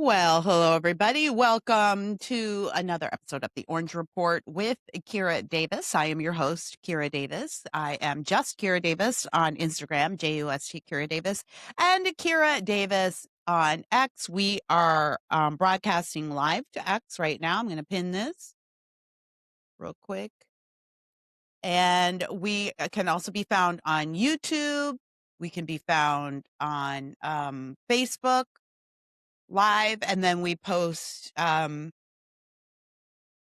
Well, hello, everybody. Welcome to another episode of the Orange Report with Kira Davis. I am your host, Kira Davis. I am just Kira Davis on Instagram, JUST Kira Davis, and Kira Davis on X. We are broadcasting live to X right now. I'm going to pin this real quick. And we can also be found on YouTube. We can be found on Facebook Live, and then we post the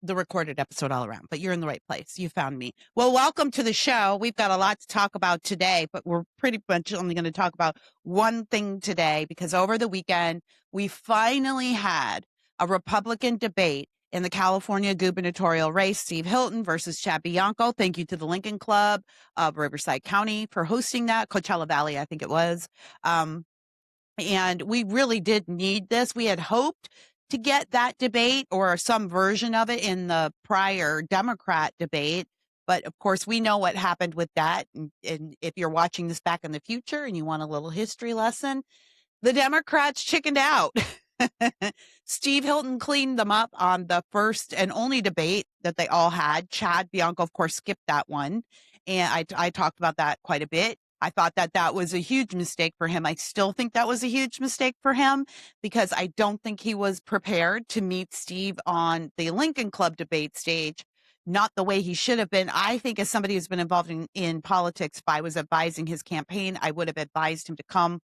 recorded episode all around, but you're in the right place. You found me. Well, welcome to the show. We've got a lot to talk about today, but we're pretty much only going to talk about one thing today because over the weekend, we finally had a Republican debate in the California gubernatorial race, Steve Hilton versus Chad Bianco. Thank you to the Lincoln Club of Riverside County for hosting that. Coachella Valley, I think it was. And we really did need this. We had hoped to get that debate or some version of it in the prior Democrat debate. But of course, we know what happened with that. And if you're watching this back in the future and you want a little history lesson, the Democrats chickened out. Steve Hilton cleaned them up on the first and only debate that they all had. Chad Bianco, of course, skipped that one. And I talked about that quite a bit. I thought that that was a huge mistake for him. I still think that was a huge mistake for him because I don't think he was prepared to meet Steve on the Lincoln Club debate stage, not the way he should have been. I think as somebody who's been involved in politics, if I was advising his campaign, I would have advised him to come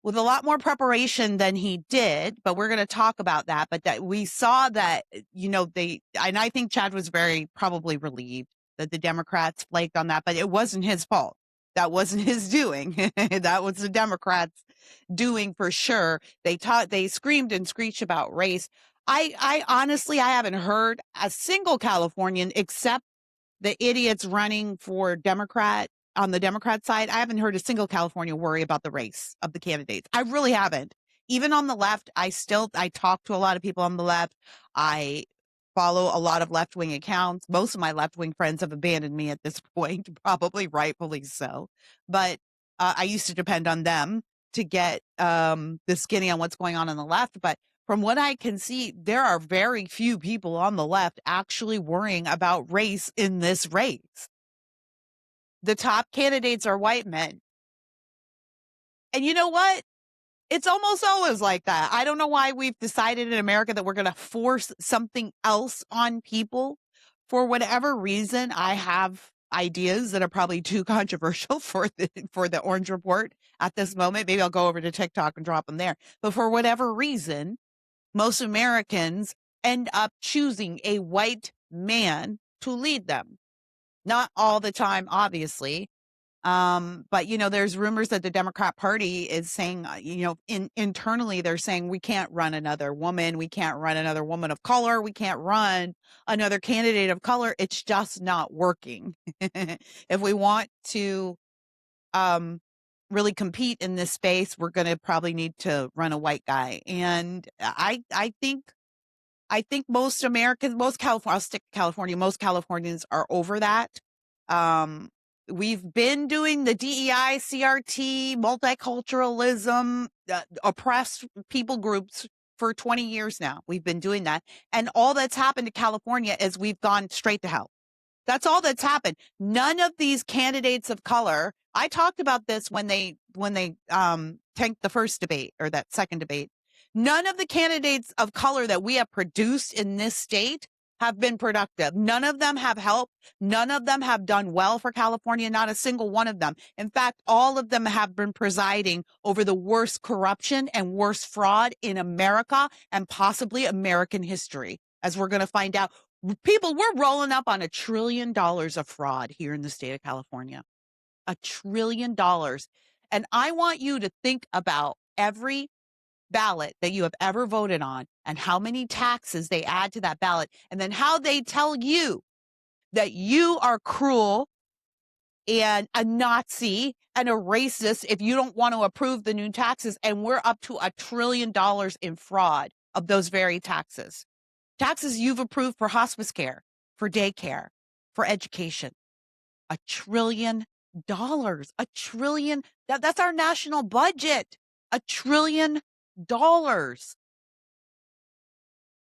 with a lot more preparation than he did, but we're going to talk about that. But that we saw that, and I think Chad was very probably relieved that the Democrats flaked on that, but it wasn't his fault. That wasn't his doing. That was the Democrats doing for sure. They screamed and screeched about race. I honestly, I haven't heard a single Californian except the idiots running for Democrat on the Democrat side. I haven't heard a single California worry about the race of the candidates. I really haven't. Even on the left, I talk to a lot of people on the left. I follow a lot of left-wing accounts. Most of my left-wing friends have abandoned me at this point, probably rightfully so. But I used to depend on them to get the skinny on what's going on the left. But from what I can see, there are very few people on the left actually worrying about race in this race. The top candidates are white men. And you know what? It's almost always like that. I don't know why we've decided in America that we're going to force something else on people. For whatever reason, I have ideas that are probably too controversial for the Orange Report at this moment. Maybe I'll go over to TikTok and drop them there. But for whatever reason, most Americans end up choosing a white man to lead them. Not all the time, obviously. But there's rumors that the Democrat Party is saying, internally they're saying we can't run another woman. We can't run another woman of color. We can't run another candidate of color. It's just not working. If we want to, really compete in this space, we're going to probably need to run a white guy. And I think most Americans, I'll stick to California, most Californians are over that. We've been doing the DEI, CRT, multiculturalism, oppressed people groups for 20 years now. We've been doing that. And all that's happened to California is we've gone straight to hell. That's all that's happened. None of these candidates of color, I talked about this when they tanked the first debate or that second debate. None of the candidates of color that we have produced in this state have been productive. None of them have helped. None of them have done well for California. Not a single one of them. In fact, all of them have been presiding over the worst corruption and worst fraud in America and possibly American history, as we're going to find out. People, we're rolling up on $1 trillion of fraud here in the state of California. $1 trillion. And I want you to think about every ballot that you have ever voted on and how many taxes they add to that ballot, and then how they tell you that you are cruel and a Nazi and a racist if you don't want to approve the new taxes. And we're up to $1 trillion in fraud of those very taxes. Taxes you've approved for hospice care, for daycare, for education. $1 trillion. $1 trillion. That's our national budget. $1 trillion.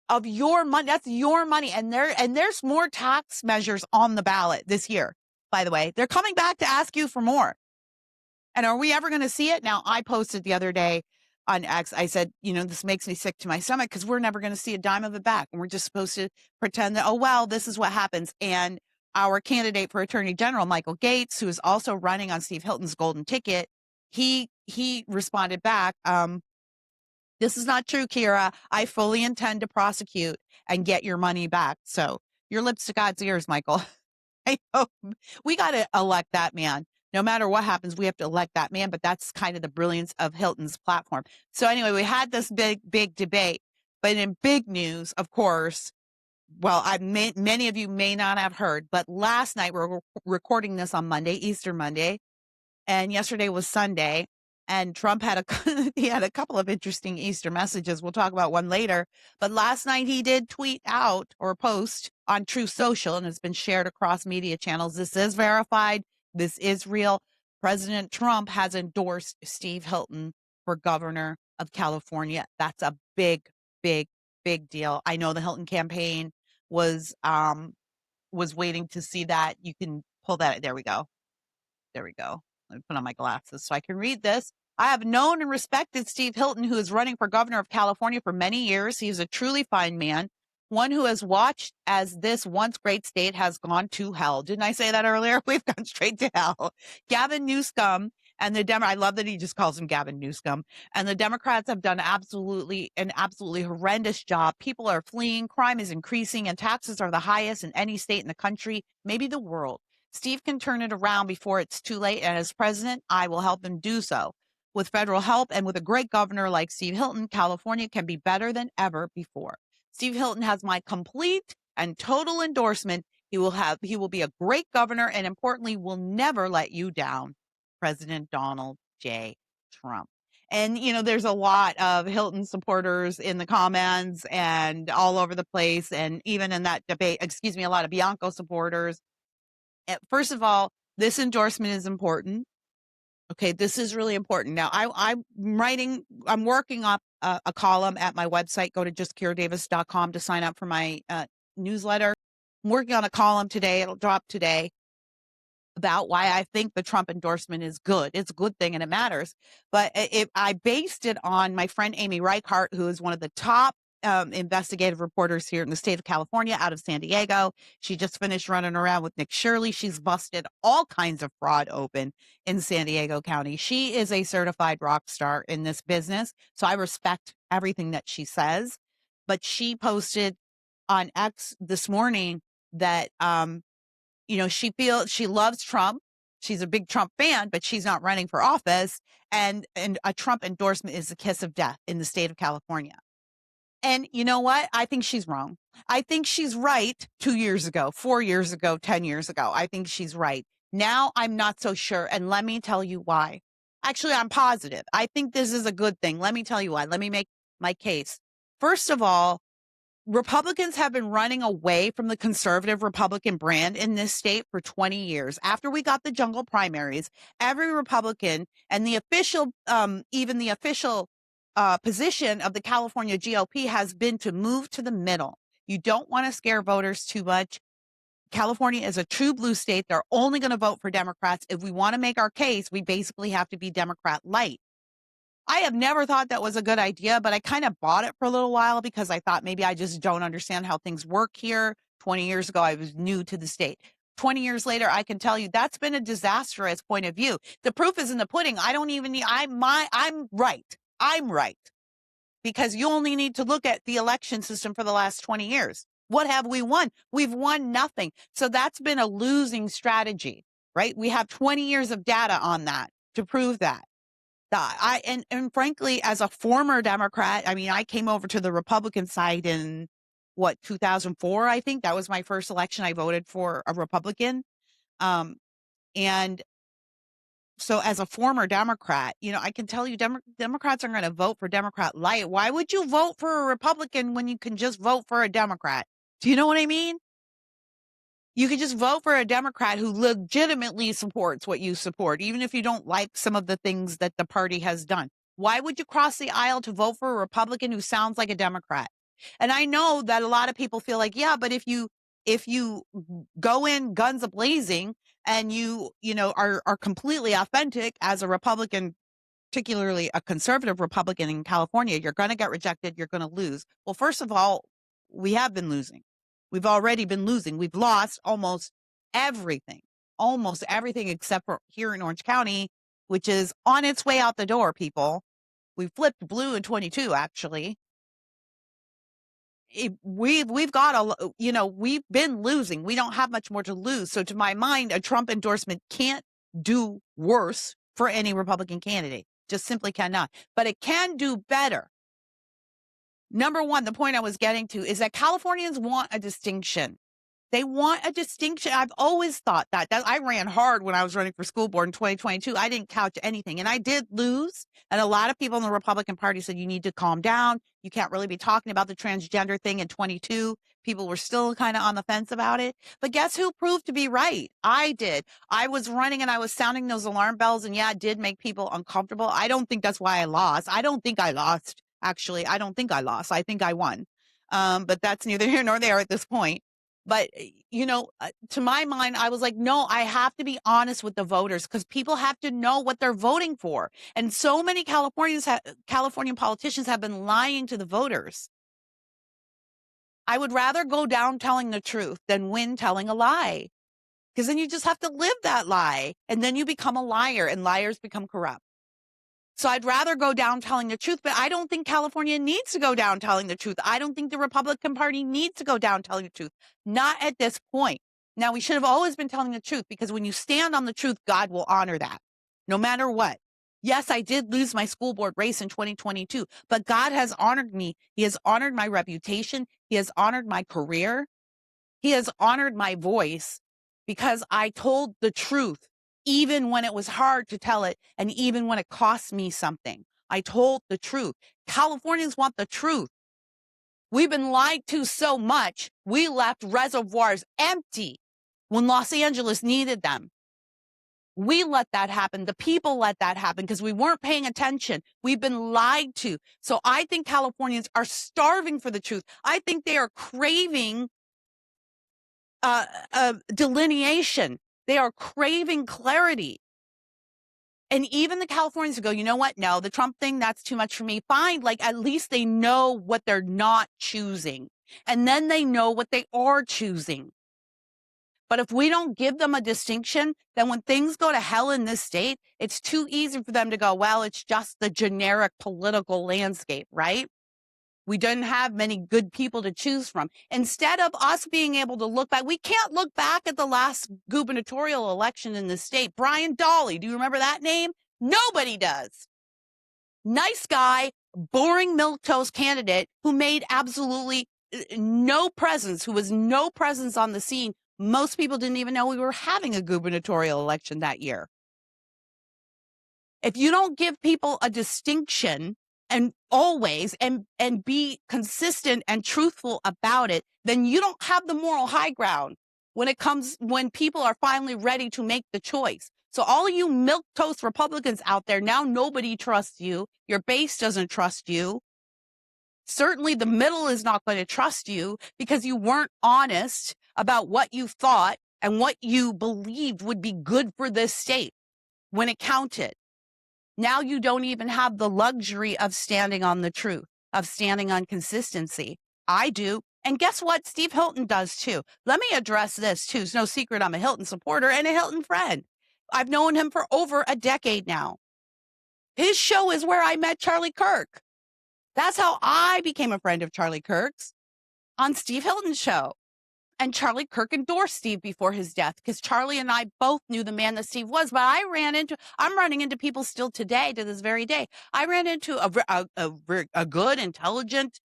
of your money. That's your money. And there's more tax measures on the ballot this year, by the way. They're coming back to ask you for more. And are we ever going to see it? Now, I posted the other day on X, I said, this makes me sick to my stomach because we're never going to see a dime of it back. And we're just supposed to pretend that, oh, well, this is what happens. And our candidate for Attorney General, Michael Gates, who is also running on Steve Hilton's golden ticket, he responded back, this is not true, Kira. I fully intend to prosecute and get your money back. So your lips to God's ears, Michael. I know we got to elect that man. No matter what happens, we have to elect that man. But that's kind of the brilliance of Hilton's platform. So anyway, we had this big debate. But in big news, of course, well, many of you may not have heard, but last night we're recording this on Monday, Easter Monday, and yesterday was Sunday. And Trump had he had a couple of interesting Easter messages. We'll talk about one later. But last night he did tweet out or post on TruthSocial, and it's been shared across media channels. This is verified. This is real. President Trump has endorsed Steve Hilton for governor of California. That's a big, big, big deal. I know the Hilton campaign was waiting to see that. You can pull that. There we go. There we go. Let me put on my glasses so I can read this. I have known and respected Steve Hilton, who is running for governor of California for many years. He is a truly fine man, one who has watched as this once great state has gone to hell. Didn't I say that earlier? We've gone straight to hell. Gavin Newsom and I love that he just calls him Gavin Newsom. And the Democrats have done an absolutely horrendous job. People are fleeing, crime is increasing, and taxes are the highest in any state in the country, maybe the world. Steve can turn it around before it's too late, and as president, I will help him do so. With federal help and with a great governor like Steve Hilton, California can be better than ever before. Steve Hilton has my complete and total endorsement. He will be a great governor and importantly, will never let you down. President Donald J. Trump. And, there's a lot of Hilton supporters in the comments and all over the place. And even in that debate, a lot of Bianco supporters. First of all, this endorsement is important. Okay, this is really important. Now, I'm working up a column at my website. Go to justkiradavis.com to sign up for my newsletter. I'm working on a column today. It'll drop today about why I think the Trump endorsement is good. It's a good thing and it matters. But I based it on my friend Amy Reichart, who is one of the top investigative reporters here in the state of California out of San Diego. She just finished running around with Nick Shirley. She's busted all kinds of fraud open in San Diego County. She is a certified rock star in this business. So I respect everything that she says. But she posted on X this morning that, she loves Trump. She's a big Trump fan, but she's not running for office. And a Trump endorsement is the kiss of death in the state of California. And you know what? I think she's wrong. I think she's right 2 years ago, 4 years ago, 10 years ago. I think she's right. Now I'm not so sure. And let me tell you why. Actually, I'm positive. I think this is a good thing. Let me tell you why. Let me make my case. First of all, Republicans have been running away from the conservative Republican brand in this state for 20 years. After we got the jungle primaries, every Republican and the official, position of the California GOP has been to move to the middle. You don't want to scare voters too much. California is a true blue state. They're only going to vote for Democrats. If we want to make our case, we basically have to be Democrat light. I have never thought that was a good idea, but I kind of bought it for a little while because I thought maybe I just don't understand how things work here. 20 years ago, I was new to the state. 20 years later, I can tell you that's been a disastrous point of view. The proof is in the pudding. I'm right. I'm right. Because you only need to look at the election system for the last 20 years. What have we won? We've won nothing. So that's been a losing strategy, right? We have 20 years of data on that to prove that. And frankly, as a former Democrat, I came over to the Republican side in 2004, I think. That was my first election. I voted for a Republican. And so as a former Democrat, I can tell you Democrats are going to vote for Democrat light. Why would you vote for a Republican when you can just vote for a Democrat? Do you know what I mean? You could just vote for a Democrat who legitimately supports what you support, even if you don't like some of the things that the party has done. Why would you cross the aisle to vote for a Republican who sounds like a Democrat? And I know that a lot of people feel like, yeah, but if you go in guns a-blazing and you know, are completely authentic as a Republican, particularly a conservative Republican in California, you're going to get rejected. You're going to lose. Well, first of all, we have been losing. We've already been losing. We've lost everything, almost everything except for here in Orange County, which is on its way out the door, people. We flipped blue in 22, actually. We've got we've been losing. We don't have much more to lose. So to my mind, a Trump endorsement can't do worse for any Republican candidate. Just simply cannot. But it can do better. Number one, the point I was getting to is that Californians want a distinction. They want a distinction. I've always thought that I ran hard when I was running for school board in 2022. I didn't couch anything, and I did lose. And a lot of people in the Republican Party said, you need to calm down. You can't really be talking about the transgender thing in 22. People were still kind of on the fence about it. But guess who proved to be right? I did. I was running and I was sounding those alarm bells, and yeah, it did make people uncomfortable. I don't think that's why I lost. I don't think I lost. Actually, I don't think I lost. I think I won. But that's neither here nor there at this point. But, to my mind, I was like, no, I have to be honest with the voters because people have to know what they're voting for. And so many Californian politicians have been lying to the voters. I would rather go down telling the truth than win telling a lie, because then you just have to live that lie. And then you become a liar, and liars become corrupt. So I'd rather go down telling the truth, but I don't think California needs to go down telling the truth. I don't think the Republican Party needs to go down telling the truth. Not at this point. Now, we should have always been telling the truth, because when you stand on the truth, God will honor that no matter what. Yes, I did lose my school board race in 2022, but God has honored me. He has honored my reputation. He has honored my career. He has honored my voice because I told the truth, even when it was hard to tell it, and even when it cost me something. I told the truth. Californians want the truth. We've been lied to so much, we left reservoirs empty when Los Angeles needed them. We let that happen. The people let that happen because we weren't paying attention. We've been lied to. So I think Californians are starving for the truth. I think they are craving delineation. They are craving clarity. And even the Californians go, you know what? No, the Trump thing, that's too much for me. Fine. Like, at least they know what they're not choosing. And then they know what they are choosing. But if we don't give them a distinction, then when things go to hell in this state, it's too easy for them to go, well, it's just the generic political landscape, right? We didn't have many good people to choose from. Instead of us being able to look back, we can't look back at the last gubernatorial election in the state. Brian Dawley, do you remember that name? Nobody does. Nice guy, boring milquetoast candidate who made absolutely no presence, who was no presence on the scene. Most people didn't even know we were having a gubernatorial election that year. If you don't give people a distinction and always and be consistent and truthful about it, then you don't have the moral high ground when people are finally ready to make the choice. So all of you milquetoast Republicans out there, now nobody trusts you. Your base doesn't trust you. Certainly the middle is not going to trust you because you weren't honest about what you thought and what you believed would be good for this state when it counted. Now you don't even have the luxury of standing on the truth, of standing on consistency. I do. And guess what? Steve Hilton does too. Let me address this too. It's no secret I'm a Hilton supporter and a Hilton friend. I've known him for over a decade now. His show is where I met Charlie Kirk. That's how I became a friend of Charlie Kirk's, on Steve Hilton's show. And Charlie Kirk endorsed Steve before his death because Charlie and I both knew the man that Steve was. But I'm running into people still today, to this very day. I ran into a good, intelligent,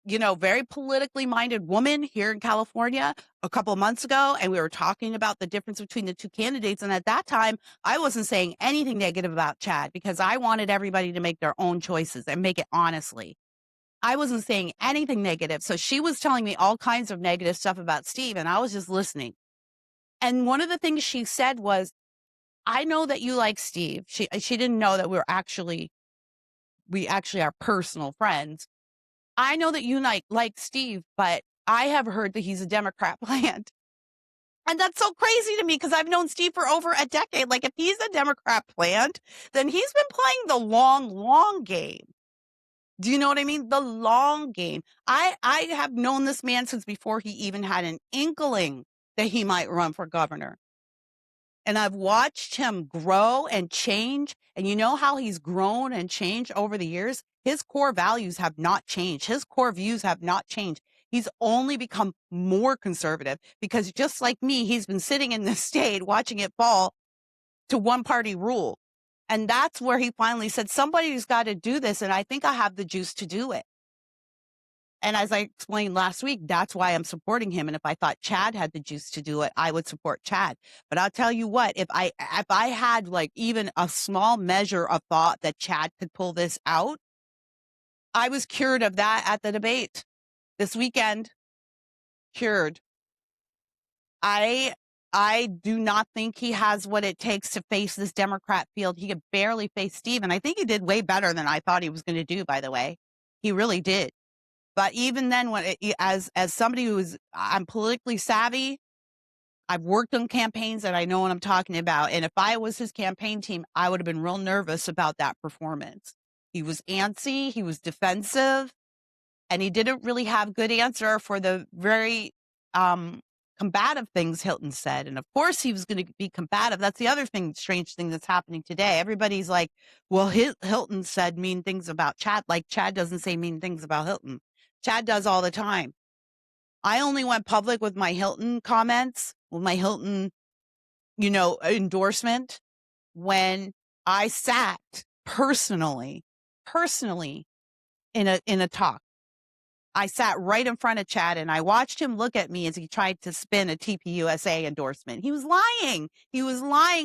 very politically minded woman here in California a couple of months ago. And we were talking about the difference between the two candidates. And at that time, I wasn't saying anything negative about Chad because I wanted everybody to make their own choices and make it honestly. I wasn't saying anything negative. So she was telling me all kinds of negative stuff about Steve, and I was just listening. And one of the things she said was, I know that you like Steve. She didn't know that we actually are personal friends. I know that you like Steve, but I have heard that he's a Democrat plant. And that's so crazy to me because I've known Steve for over a decade. Like, if he's a Democrat plant, then he's been playing the long game. Do you know what I mean? The long game. I have known this man since before he even had an inkling that he might run for governor. And I've watched him grow and change. And you know how he's grown and changed over the years? His core values have not changed. His core views have not changed. He's only become more conservative because just like me, he's been sitting in this state watching it fall to one party rule. And that's where he finally said, somebody's got to do this. And I think I have the juice to do it. And as I explained last week, that's why I'm supporting him. And if I thought Chad had the juice to do it, I would support Chad. But I'll tell you what, if I had like even a small measure of thought that Chad could pull this out, I was cured of that at the debate this weekend. Cured. I do not think he has what it takes to face this Democrat field. He could barely face Steve. And I think he did way better than I thought he was going to do, by the way. He really did. But even then, as somebody I'm politically savvy, I've worked on campaigns and I know what I'm talking about. And if I was his campaign team, I would have been real nervous about that performance. He was antsy, he was defensive, and he didn't really have good answer for the very combative things Hilton said. And of course he was going to be combative. That's the other strange thing that's happening today. Everybody's like, well, Hilton said mean things about Chad. Like Chad doesn't say mean things about Hilton. Chad does all the time. I only went public with my Hilton comments, with my Hilton, endorsement when I sat personally in a talk. I sat right in front of Chad and I watched him look at me as he tried to spin a TPUSA endorsement. He was lying.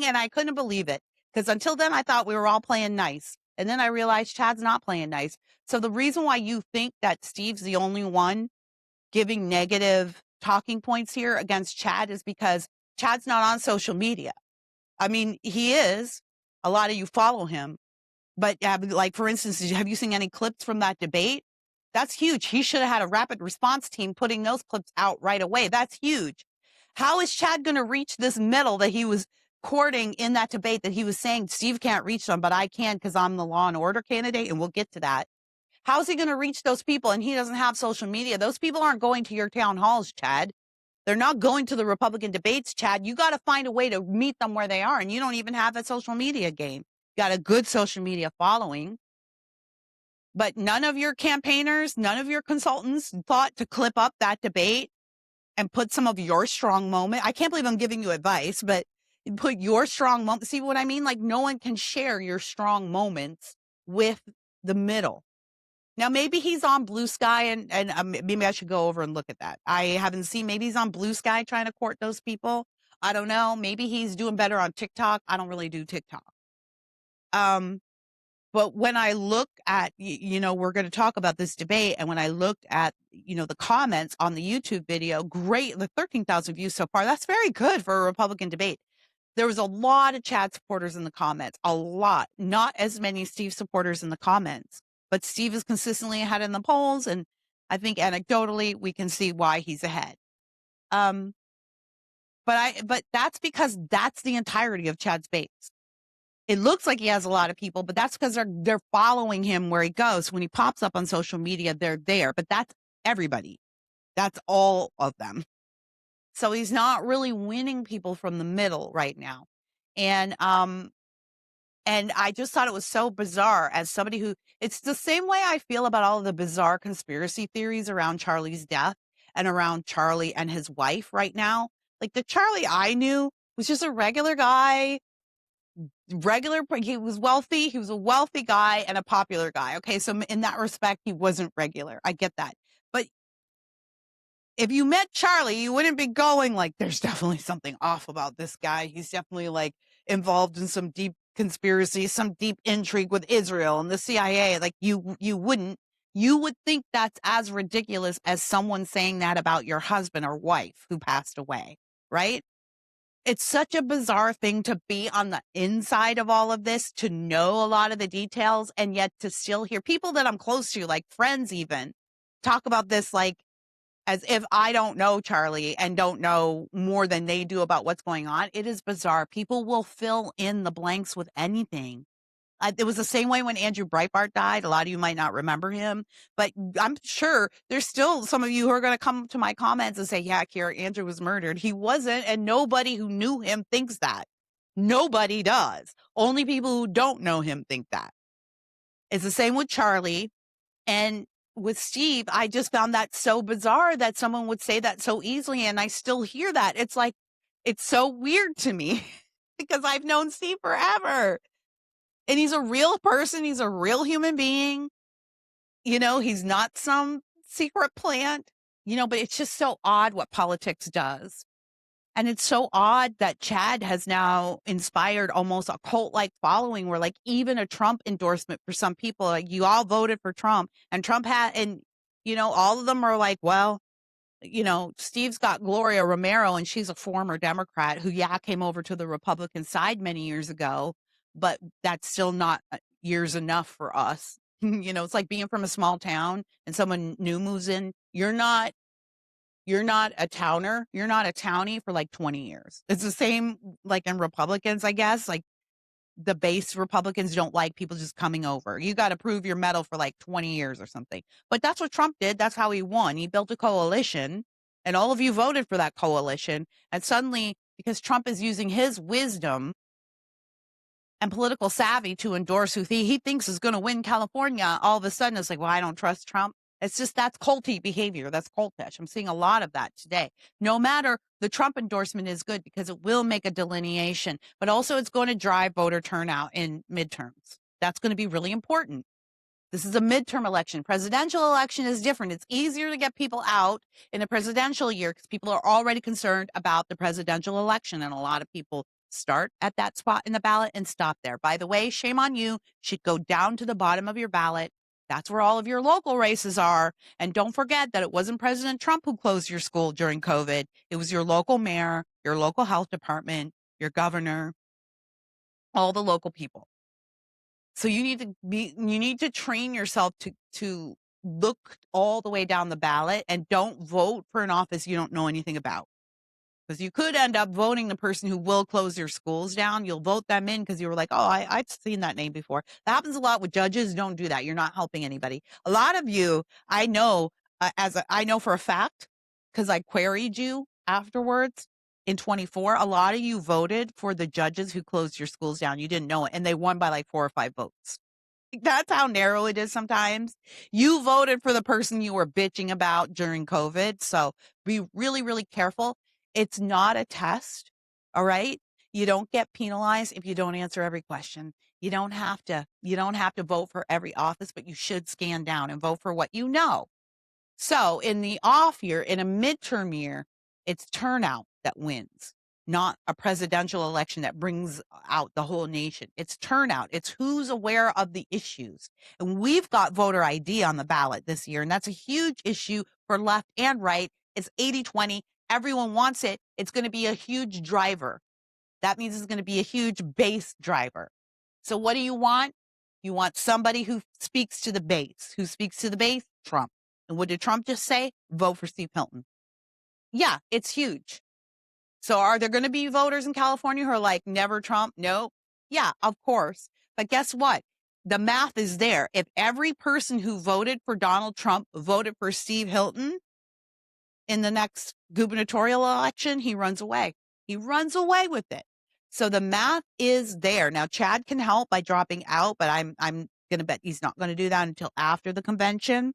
And I couldn't believe it because until then I thought we were all playing nice. And then I realized Chad's not playing nice. So the reason why you think that Steve's the only one giving negative talking points here against Chad is because Chad's not on social media. I mean, he is. A lot of you follow him. But like, for instance, have you seen any clips from that debate? That's huge. He should have had a rapid response team putting those clips out right away. That's huge. How is Chad going to reach this middle that he was courting in that debate that he was saying Steve can't reach them, but I can because I'm the law and order candidate, and we'll get to that. How's he going to reach those people? And he doesn't have social media. Those people aren't going to your town halls, Chad. They're not going to the Republican debates, Chad. You got to find a way to meet them where they are. And you don't even have a social media game. You got a good social media following. But none of your campaigners, none of your consultants thought to clip up that debate and put some of your strong moment. I can't believe I'm giving you advice, but put your strong moment. See what I mean? Like no one can share your strong moments with the middle. Now, maybe he's on Blue Sky and maybe I should go over and look at that. I haven't seen, maybe he's on Blue Sky trying to court those people. I don't know. Maybe he's doing better on TikTok. I don't really do TikTok. But when I look at, we're going to talk about this debate. And when I looked at, the comments on the YouTube video, great, the 13,000 views so far, that's very good for a Republican debate. There was a lot of Chad supporters in the comments, a lot, not as many Steve supporters in the comments, but Steve is consistently ahead in the polls. And I think anecdotally, we can see why he's ahead. But that's because that's the entirety of Chad's base. It looks like he has a lot of people, but that's because they're following him where he goes. When he pops up on social media, they're there, but that's everybody. That's all of them. So he's not really winning people from the middle right now. And I just thought it was so bizarre as somebody who, it's the same way I feel about all of the bizarre conspiracy theories around Charlie's death and around Charlie and his wife right now. Like the Charlie I knew was just a regular guy. He was wealthy. He was a wealthy guy and a popular guy. Okay. So in that respect, he wasn't regular. I get that. But if you met Charlie, you wouldn't be going like, there's definitely something off about this guy. He's definitely like involved in some deep conspiracy, some deep intrigue with Israel and the CIA. Like you wouldn't. You would think that's as ridiculous as someone saying that about your husband or wife who passed away, right? It's such a bizarre thing to be on the inside of all of this, to know a lot of the details, and yet to still hear people that I'm close to, like friends even, talk about this like as if I don't know Charlie and don't know more than they do about what's going on. It is bizarre. People will fill in the blanks with anything. It was the same way when Andrew Breitbart died. A lot of you might not remember him, but I'm sure there's still some of you who are going to come to my comments and say, yeah, Kira, Andrew was murdered. He wasn't, and nobody who knew him thinks that. Nobody does. Only people who don't know him think that. It's the same with Charlie. And with Steve, I just found that so bizarre that someone would say that so easily, and I still hear that. It's like, it's so weird to me because I've known Steve forever. And he's a real person. He's a real human being. You know, he's not some secret plant, you know, but it's just so odd what politics does. And it's so odd that Chad has now inspired almost a cult-like following where like even a Trump endorsement for some people, like you all voted for Trump and Trump had, and you know, all of them are like, well, you know, Steve's got Gloria Romero and she's a former Democrat who, yeah, came over to the Republican side many years ago, but that's still not years enough for us. You know, it's like being from a small town and someone new moves in. You're not a towner. You're not a townie for like 20 years. It's the same like in Republicans, I guess. Like the base Republicans don't like people just coming over. You got to prove your mettle for like 20 years or something. But that's what Trump did. That's how he won. He built a coalition and all of you voted for that coalition. And suddenly, because Trump is using his wisdom and political savvy to endorse who he thinks is going to win California, all of a sudden it's like, well, I don't trust Trump. It's just that's culty behavior. That's cultish. I'm seeing a lot of that today. No matter the Trump endorsement is good because it will make a delineation, but also it's going to drive voter turnout in midterms. That's going to be really important. This is a midterm election. Presidential election is different. It's easier to get people out in a presidential year because people are already concerned about the presidential election. And a lot of people start at that spot in the ballot and stop there. By the way, shame on you. Should go down to the bottom of your ballot. That's where all of your local races are. And don't forget that it wasn't President Trump who closed your school during COVID. It was your local mayor, your local health department, your governor, all the local people. So you need to train yourself to look all the way down the ballot and don't vote for an office you don't know anything about. Because you could end up voting the person who will close your schools down. You'll vote them in because you were like, oh, I've seen that name before. That happens a lot with judges. Don't do that. You're not helping anybody. A lot of you, I know, I know for a fact, because I queried you afterwards in 24, a lot of you voted for the judges who closed your schools down. You didn't know it. And they won by like 4 or 5 votes. That's how narrow it is sometimes. You voted for the person you were bitching about during COVID. So be really, really careful. It's not a test. All right. You don't get penalized if you don't answer every question. You don't have to vote for every office, but you should scan down and vote for what you know. So in the off year, in a midterm year, it's turnout that wins, not a presidential election that brings out the whole nation. It's turnout. It's who's aware of the issues. And we've got voter ID on the ballot this year, and that's a huge issue for left and right. It's 80-20. Everyone wants it. It's going to be a huge driver. That means it's going to be a huge base driver. So what do you want? You want somebody who speaks to the base. Who speaks to the base? Trump. And what did Trump just say? Vote for Steve Hilton. Yeah, it's huge. So are there going to be voters in California who are like, never Trump? No. Yeah, of course. But guess what? The math is there. If every person who voted for Donald Trump voted for Steve Hilton in the next gubernatorial election, he runs away. He runs away with it. So the math is there. Now, Chad can help by dropping out, but I'm going to bet he's not going to do that until after the convention.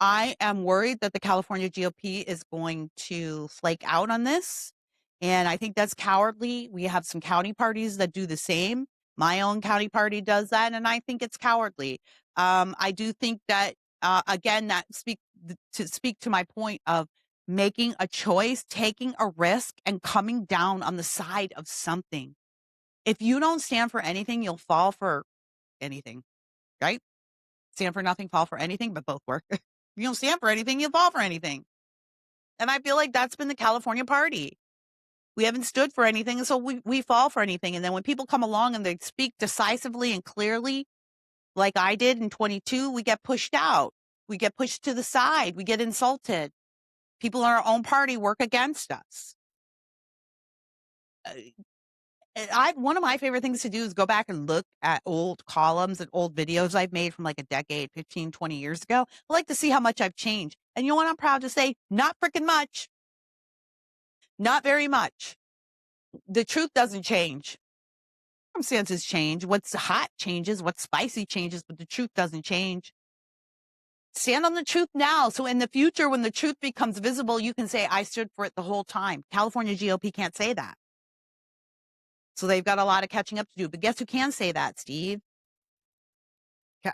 I am worried that the California GOP is going to flake out on this. And I think that's cowardly. We have some county parties that do the same. My own county party does that. And I think it's cowardly. I do think that, again, to speak to my point of making a choice, taking a risk, and coming down on the side of something. If you don't stand for anything, you'll fall for anything, right? Stand for nothing, fall for anything, but both work. If you don't stand for anything, you'll fall for anything. And I feel like that's been the California party. We haven't stood for anything, so we fall for anything. And then when people come along and they speak decisively and clearly, like I did in 22, we get pushed out. We get pushed to the side. We get insulted. People in our own party work against us. One of my favorite things to do is go back and look at old columns and old videos I've made from like a decade, 15, 20 years ago. I like to see how much I've changed. And you know what I'm proud to say? Not freaking much. Not very much. The truth doesn't change. Circumstances change. What's hot changes. What's spicy changes, but the truth doesn't change. Stand on the truth now. So in the future, when the truth becomes visible, you can say, I stood for it the whole time. California GOP can't say that. So they've got a lot of catching up to do. But guess who can say that, Steve?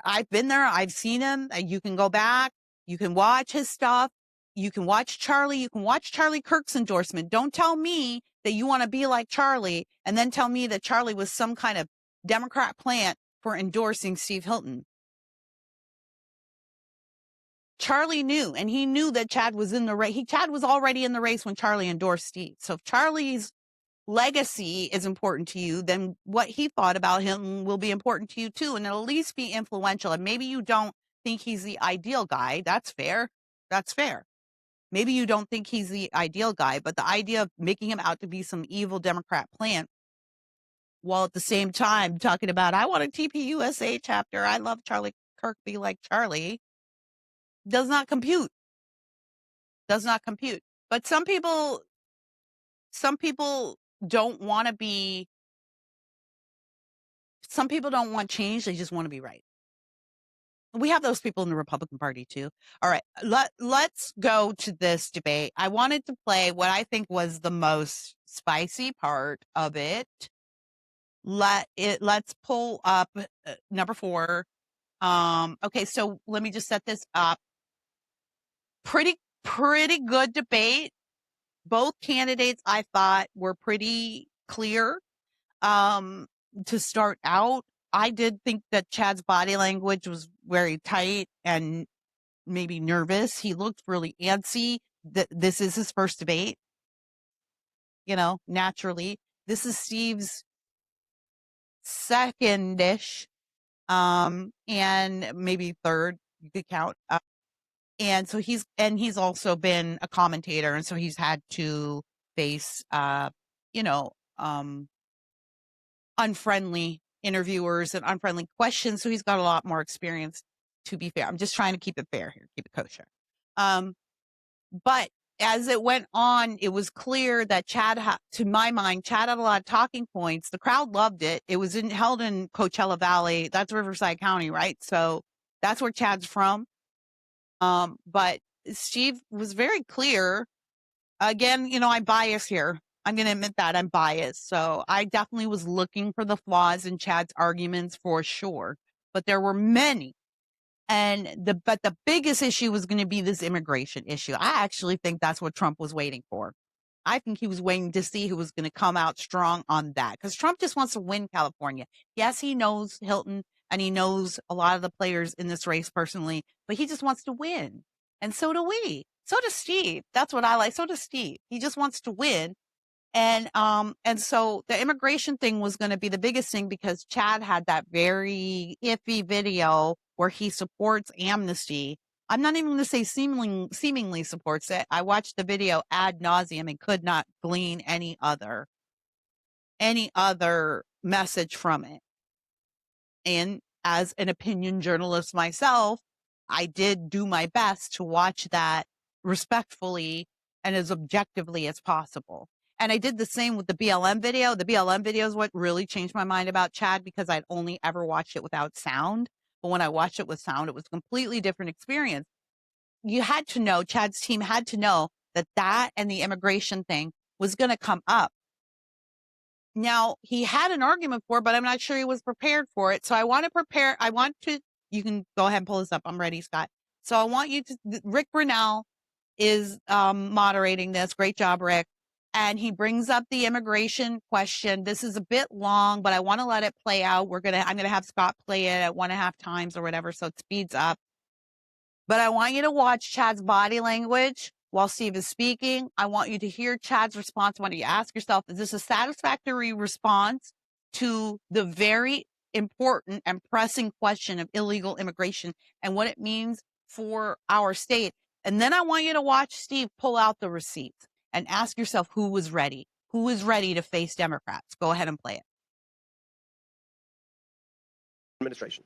I've been there. I've seen him. You can go back. You can watch his stuff. You can watch Charlie. You can watch Charlie Kirk's endorsement. Don't tell me that you want to be like Charlie and then tell me that Charlie was some kind of Democrat plant for endorsing Steve Hilton. Charlie knew, and he knew that Chad was in the race. Chad was already in the race when Charlie endorsed Steve. So if Charlie's legacy is important to you, then what he thought about him will be important to you too. And it'll at least be influential. And maybe you don't think he's the ideal guy. That's fair. That's fair. Maybe you don't think he's the ideal guy, but the idea of making him out to be some evil Democrat plant while at the same time talking about, I want a TPUSA chapter. I love Charlie Kirk, be like Charlie, does not compute. Does not compute. But some people don't want to be, some people don't want change. They just want to be right. We have those people in the Republican Party too. All right, let's go to this debate. I wanted to play what I think was the most spicy part of it. Let's pull up number 4. Okay, so let me just set this up. Pretty good debate. Both candidates I thought were pretty clear. To start out, I did think that Chad's body language was very tight and maybe nervous. He looked really antsy. This is his first debate. Naturally. This is Steve's second-ish, and maybe third, you could count. And so he's also been a commentator, and so he's had to face, unfriendly interviewers and unfriendly questions. So he's got a lot more experience, to be fair. I'm just trying to keep it fair here, keep it kosher. But as it went on, it was clear that to my mind, Chad had a lot of talking points. The crowd loved it. It was held in Coachella Valley. That's Riverside County, right? So that's where Chad's from. But Steve was very clear. Again, I'm biased here. I'm going to admit that I'm biased. So I definitely was looking for the flaws in Chad's arguments for sure, but there were many. But the biggest issue was going to be this immigration issue. I actually think that's what Trump was waiting for. I think he was waiting to see who was going to come out strong on that, because Trump just wants to win California. Yes, he knows Hilton and he knows a lot of the players in this race personally, but he just wants to win. And so do we. So does Steve. That's what I like. So does Steve. He just wants to win. And so the immigration thing was going to be the biggest thing, because Chad had that very iffy video where he supports amnesty. I'm not even going to say seemingly supports it. I watched the video ad nauseum and could not glean any other message from it. And as an opinion journalist myself, I did do my best to watch that respectfully and as objectively as possible. And I did the same with the BLM video. The BLM video is what really changed my mind about Chad, because I'd only ever watched it without sound. But when I watched it with sound, it was a completely different experience. You had to know, Chad's team had to know that and the immigration thing was going to come up. Now, he had an argument for it, but I'm not sure he was prepared for it. So you can go ahead and pull this up. I'm ready, Scott. So I want you to, Rick Brunel is moderating this. Great job, Rick. And he brings up the immigration question. This is a bit long, but I want to let it play out. I'm going to have Scott play it at 1.5 times or whatever, so it speeds up. But I want you to watch Chad's body language while Steve is speaking. I want you to hear Chad's response. I want you to ask yourself, is this a satisfactory response to the very important and pressing question of illegal immigration and what it means for our state. And then I want you to watch Steve pull out the receipts and ask yourself who was ready to face Democrats. Go ahead and play it. Administration.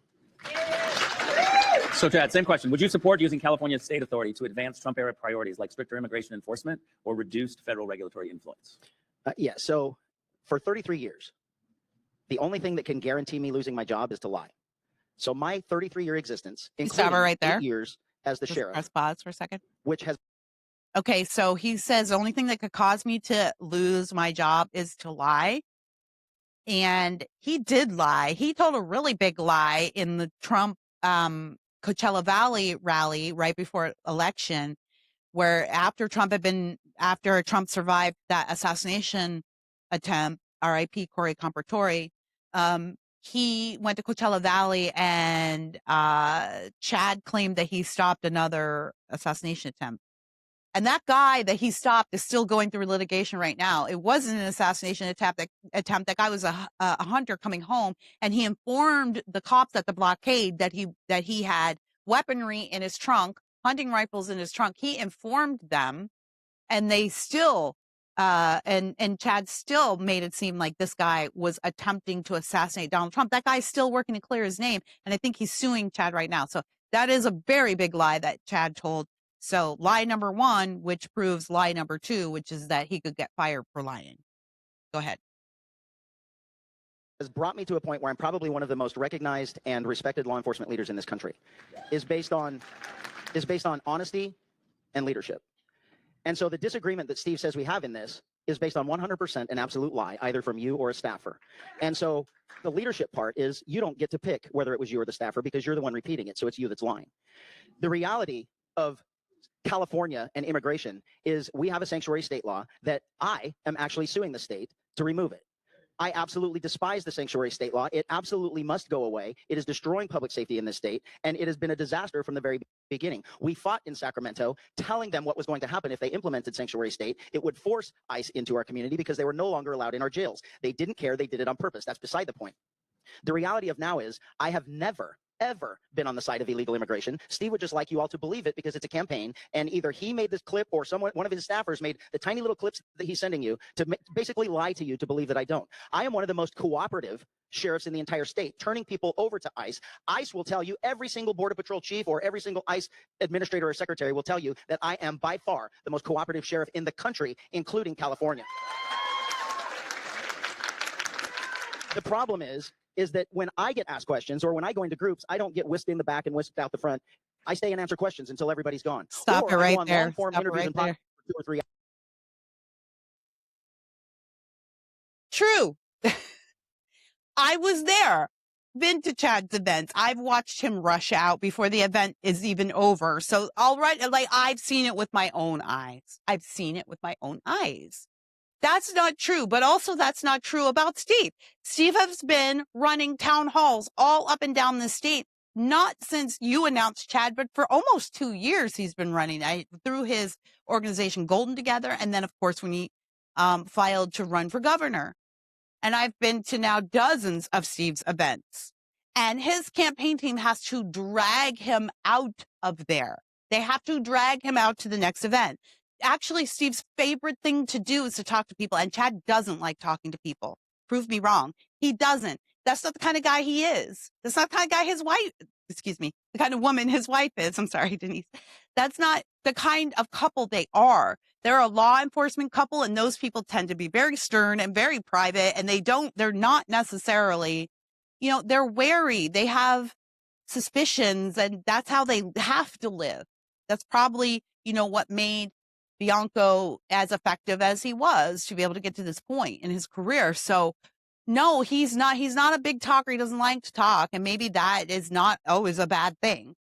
So, Chad, same question. Would you support using California's state authority to advance Trump-era priorities like stricter immigration enforcement or reduced federal regulatory influence? Yeah, so for 33 years, the only thing that can guarantee me losing my job is to lie. So my 33-year existence, including right there. 8 years as the sheriff. Press pause for a second. Which has... Okay, so he says the only thing that could cause me to lose my job is to lie. And he did lie. He told a really big lie in the Trump Coachella Valley rally right before election, where after Trump survived that assassination attempt, R.I.P. Corey Compertori, he went to Coachella Valley and Chad claimed that he stopped another assassination attempt. And that guy that he stopped is still going through litigation right now. It wasn't an assassination attempt. That guy was a hunter coming home, and he informed the cops at the blockade that he had weaponry in his trunk, hunting rifles in his trunk. He informed them, and they still and Chad still made it seem like this guy was attempting to assassinate Donald Trump. That guy's still working to clear his name, and I think he's suing Chad right now. So that is a very big lie that Chad told. So lie number one, which proves lie number two, which is that he could get fired for lying. Go ahead. Has brought me to a point where I'm probably one of the most recognized and respected law enforcement leaders in this country, is based on honesty and leadership. And so the disagreement that Steve says we have in this is based on 100% an absolute lie, either from you or a staffer. And so the leadership part is you don't get to pick whether it was you or the staffer because you're the one repeating it, so it's you that's lying. The reality of California and immigration is we have a sanctuary state law that I am actually suing the state to remove it. I absolutely despise the sanctuary state law. It absolutely must go away. It is destroying public safety in this state, and it has been a disaster from the very beginning. We fought in Sacramento, telling them what was going to happen if they implemented sanctuary state. It would force ICE into our community because they were no longer allowed in our jails. They didn't care. They did it on purpose. That's beside the point. The reality of now is I have never, ever been on the side of illegal immigration. Steve would just like you all to believe it because it's a campaign, and either he made this clip or one of his staffers made the tiny little clips that he's sending you to basically lie to you to believe that I don't. I am one of the most cooperative sheriffs in the entire state, turning people over to ICE. ICE will tell you, every single Border Patrol chief or every single ICE administrator or secretary will tell you that I am by far the most cooperative sheriff in the country, including California. The problem is that when I get asked questions or when I go into groups, I don't get whisked in the back and whisked out the front. I stay and answer questions until everybody's gone. Stop it right there. Stop it right there. For 2 or 3 hours. True. I was there. Been to Chad's events. I've watched him rush out before the event is even over. So I've seen it with my own eyes. That's not true, but also that's not true about Steve. Steve has been running town halls all up and down the state, not since you announced Chad, but for almost 2 years he's been running through his organization Golden Together, and then, of course, when he filed to run for governor. And I've been to now dozens of Steve's events. And his campaign team has to drag him out of there. They have to drag him out to the next event. Actually, Steve's favorite thing to do is to talk to people, and Chad doesn't like talking to people. Prove me wrong. He doesn't. That's not the kind of guy he is. That's not the kind of guy the kind of woman his wife is. I'm sorry, Denise. That's not the kind of couple they are. They're a law enforcement couple, and those people tend to be very stern and very private, and they're not necessarily, they're wary. They have suspicions, and that's how they have to live. That's probably, what made Bianco as effective as he was to be able to get to this point in his career. So no, he's not a big talker. He doesn't like to talk. And maybe that is not always a bad thing.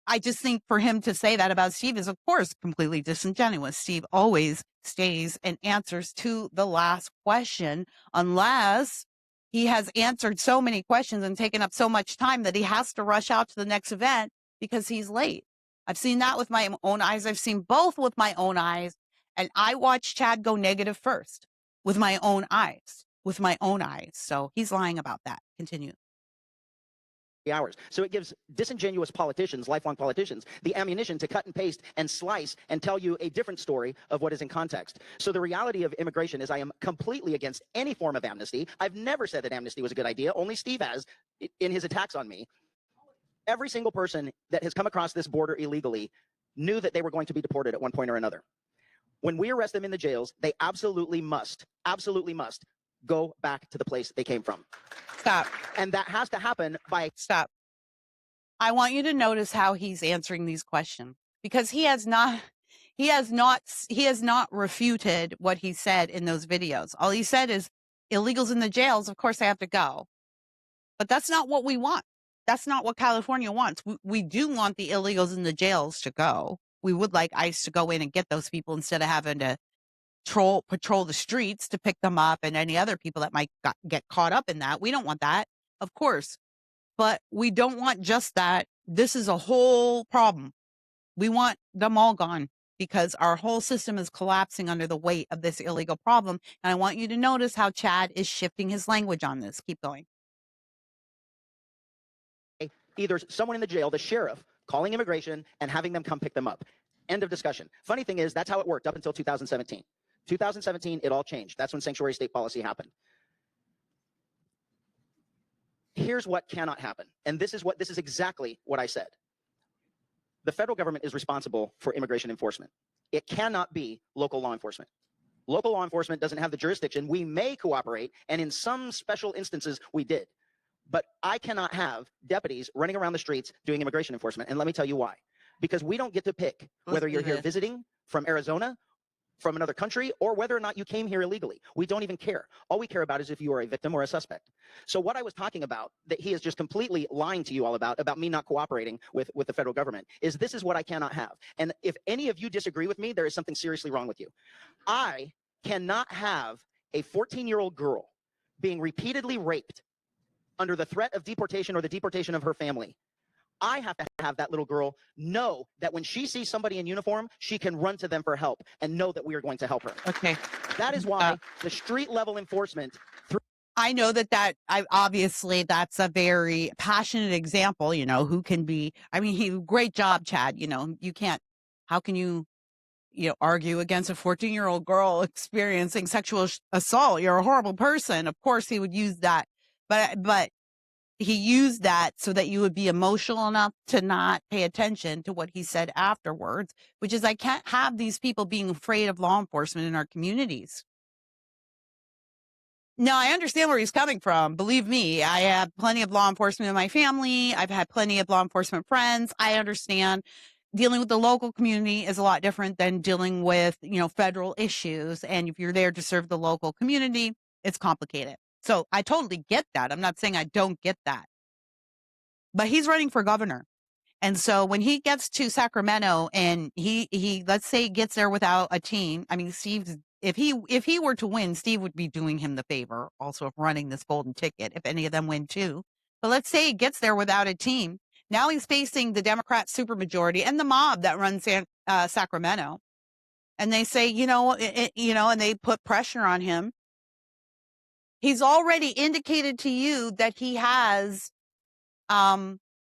I just think for him to say that about Steve is, of course, completely disingenuous. Steve always stays and answers to the last question, unless he has answered so many questions and taken up so much time that he has to rush out to the next event because he's late. I've seen that with my own eyes. I've seen both with my own eyes. And I watched Chad go negative first with my own eyes. So he's lying about that. Continue. hours. So it gives disingenuous politicians, lifelong politicians, the ammunition to cut and paste and slice and tell you a different story of what is in context. So the reality of immigration is I am completely against any form of amnesty. I've never said that amnesty was a good idea. Only Steve has in his attacks on me. Every single person that has come across this border illegally knew that they were going to be deported at one point or another. When we arrest them in the jails, they absolutely must go back to the place they came from. Stop. And that has to happen by Stop. I want you to notice how he's answering these questions, because he has not refuted what he said in those videos. All he said is illegals in the jails, of course they have to go. But that's not what we want. That's not what California wants. We do want the illegals in the jails to go. We would like ICE to go in and get those people instead of having to patrol the streets to pick them up and any other people that might get caught up in that. We don't want that, of course. But we don't want just that. This is a whole problem. We want them all gone because our whole system is collapsing under the weight of this illegal problem. And I want you to notice how Chad is shifting his language on this. Keep going. either someone in the jail, the sheriff, calling immigration and having them come pick them up. End of discussion. Funny thing is, that's how it worked up until 2017. 2017, it all changed. That's when sanctuary state policy happened. Here's what cannot happen. And this is exactly what I said. The federal government is responsible for immigration enforcement. It cannot be local law enforcement. Local law enforcement doesn't have the jurisdiction. We may cooperate, and in some special instances, we did. But I cannot have deputies running around the streets doing immigration enforcement. And let me tell you why. Because we don't get to pick whether you're here visiting from Arizona, from another country, or whether or not you came here illegally. We don't even care. All we care about is if you are a victim or a suspect. So what I was talking about, that he is just completely lying to you all about me not cooperating with the federal government, is this is what I cannot have. And if any of you disagree with me, there is something seriously wrong with you. I cannot have a 14-year-old girl being repeatedly raped under the threat of deportation or the deportation of her family. I have to have that little girl know that when she sees somebody in uniform, she can run to them for help and know that we are going to help her. Okay. That is why the street level enforcement. I know that obviously that's a very passionate example, who can be, great job, Chad. You can't, how can you argue against a 14-year-old girl experiencing sexual assault? You're a horrible person. Of course he would use that, but he used that so that you would be emotional enough to not pay attention to what he said afterwards, which is I can't have these people being afraid of law enforcement in our communities. Now, I understand where he's coming from. Believe me, I have plenty of law enforcement in my family. I've had plenty of law enforcement friends. I understand dealing with the local community is a lot different than dealing with, federal issues. And if you're there to serve the local community, it's complicated. So I totally get that. I'm not saying I don't get that. But he's running for governor. And so when he gets to Sacramento and he let's say gets there without a team, Steve, if he were to win, Steve would be doing him the favor also of running this golden ticket if any of them win too. But let's say he gets there without a team. Now he's facing the Democrat supermajority and the mob that runs Sacramento. And they say, and they put pressure on him. He's already indicated to you that he has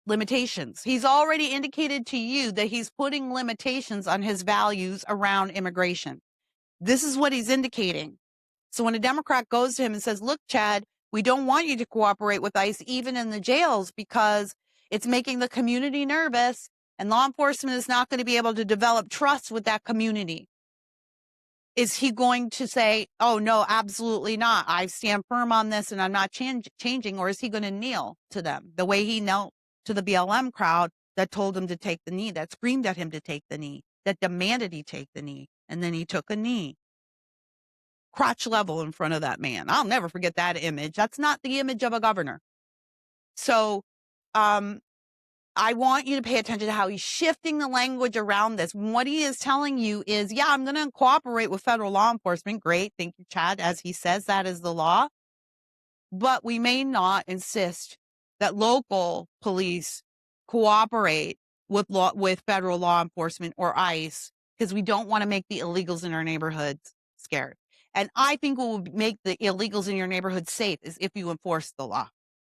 limitations. He's already indicated to you that he's putting limitations on his values around immigration. This is what he's indicating. So when a Democrat goes to him and says, look, Chad, we don't want you to cooperate with ICE even in the jails because it's making the community nervous and law enforcement is not going to be able to develop trust with that community. Is he going to say, oh, no, absolutely not. I stand firm on this and I'm not changing. Or is he going to kneel to them the way he knelt to the BLM crowd that told him to take the knee, that screamed at him to take the knee, that demanded he take the knee. And then he took a knee, crotch level in front of that man. I'll never forget that image. That's not the image of a governor. So I want you to pay attention to how he's shifting the language around this. What he is telling you is, yeah, I'm going to cooperate with federal law enforcement. Great. Thank you, Chad. As he says, that is the law. But we may not insist that local police cooperate with federal law enforcement or ICE because we don't want to make the illegals in our neighborhoods scared. And I think what will make the illegals in your neighborhood safe is if you enforce the law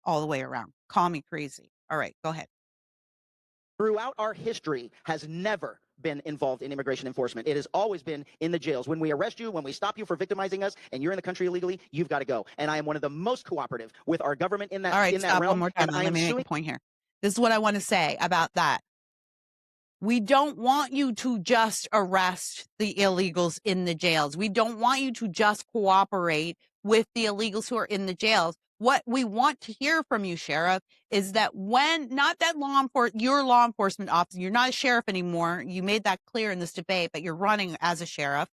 all the way around. Call me crazy. All right, go ahead. throughout our history has never been involved in immigration enforcement. It has always been in the jails. When we arrest you, when we stop you for victimizing us, and you're in the country illegally, you've got to go. And I am one of the most cooperative with our government in that All right, in that stop realm. one more time. And I Let am me make suing. a point here. This is what I want to say about that. We don't want you to just arrest the illegals in the jails. We don't want you to just cooperate with the illegals who are in the jails. What we want to hear from you, Sheriff, is that not that your law enforcement officer, you're not a sheriff anymore. You made that clear in this debate, but you're running as a sheriff.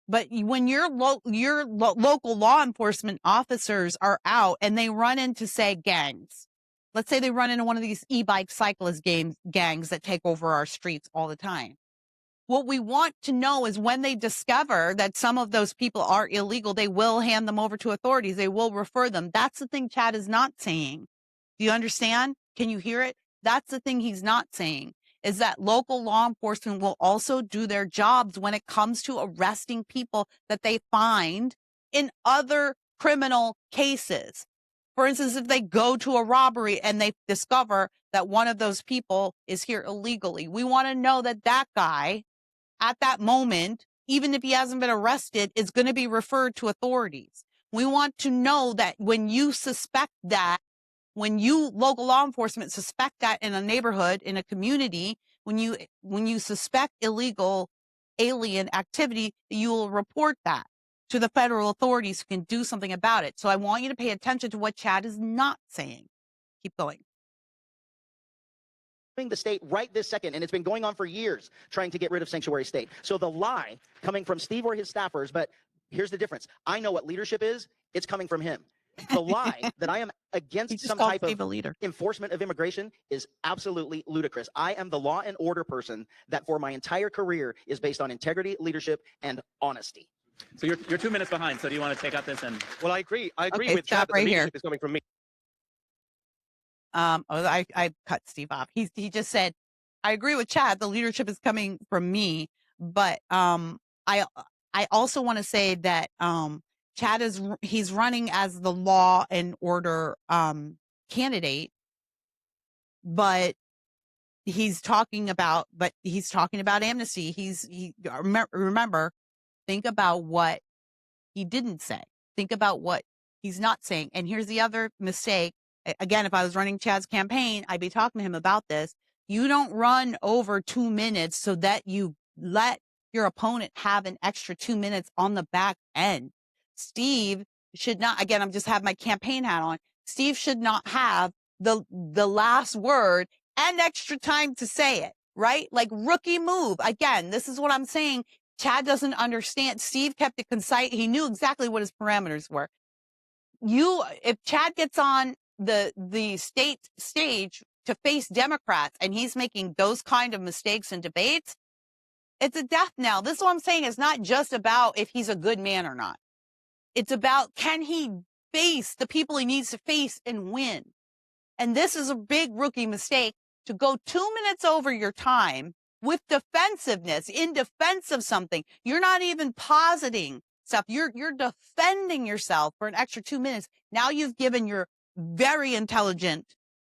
But when your local law enforcement officers are out and they run into, say, gangs, let's say they run into one of these e-bike cyclist gangs that take over our streets all the time. What we want to know is when they discover that some of those people are illegal, they will hand them over to authorities. They will refer them. That's the thing Chad is not saying. Do you understand? Can you hear it? That's the thing he's not saying, is that local law enforcement will also do their jobs when it comes to arresting people that they find in other criminal cases. For instance, if they go to a robbery and they discover that one of those people is here illegally, we want to know that that guy at that moment, even if he hasn't been arrested, is going to be referred to authorities. We want to know that when you suspect that, when you local law enforcement suspect that in a neighborhood, in a community, when you suspect illegal alien activity, you will report that to the federal authorities who can do something about it. So I want you to pay attention to what Chad is not saying. Keep going. The state right this second, and it's been going on for years, trying to get rid of sanctuary state. So the lie coming from Steve or his staffers, but here's the difference. I know what leadership is. It's coming from him. The lie that I am against some type of enforcement of immigration is absolutely ludicrous. I am the law and order person that for my entire career is based on integrity, leadership, and honesty. So you're 2 minutes behind. So do you want to take out this and? Well, I agree. I agree Okay, with Chad stop that right the here. leadership is coming from me. I cut Steve off. He just said, I agree with Chad. The leadership is coming from me, but I also want to say that Chad he's running as the law and order candidate, but he's talking about amnesty. Remember, think about what he didn't say. Think about what he's not saying. And here's the other mistake. Again, if I was running Chad's campaign, I'd be talking to him about this. You don't run over 2 minutes so that you let your opponent have an extra 2 minutes on the back end. Steve should not, again, I'm just have my campaign hat on. Steve should not have the last word and extra time to say it, right? Like rookie move. Again, this is what I'm saying. Chad doesn't understand. Steve kept it concise. He knew exactly what his parameters were. If Chad gets on the state stage to face Democrats and he's making those kind of mistakes in debates, it's a death knell. This is what I'm saying. It's not just about if he's a good man or not. It's about, can he face the people he needs to face and win? And this is a big rookie mistake, to go 2 minutes over your time with defensiveness, in defense of something. You're not even positing stuff. You're defending yourself for an extra 2 minutes. Now you've given your very intelligent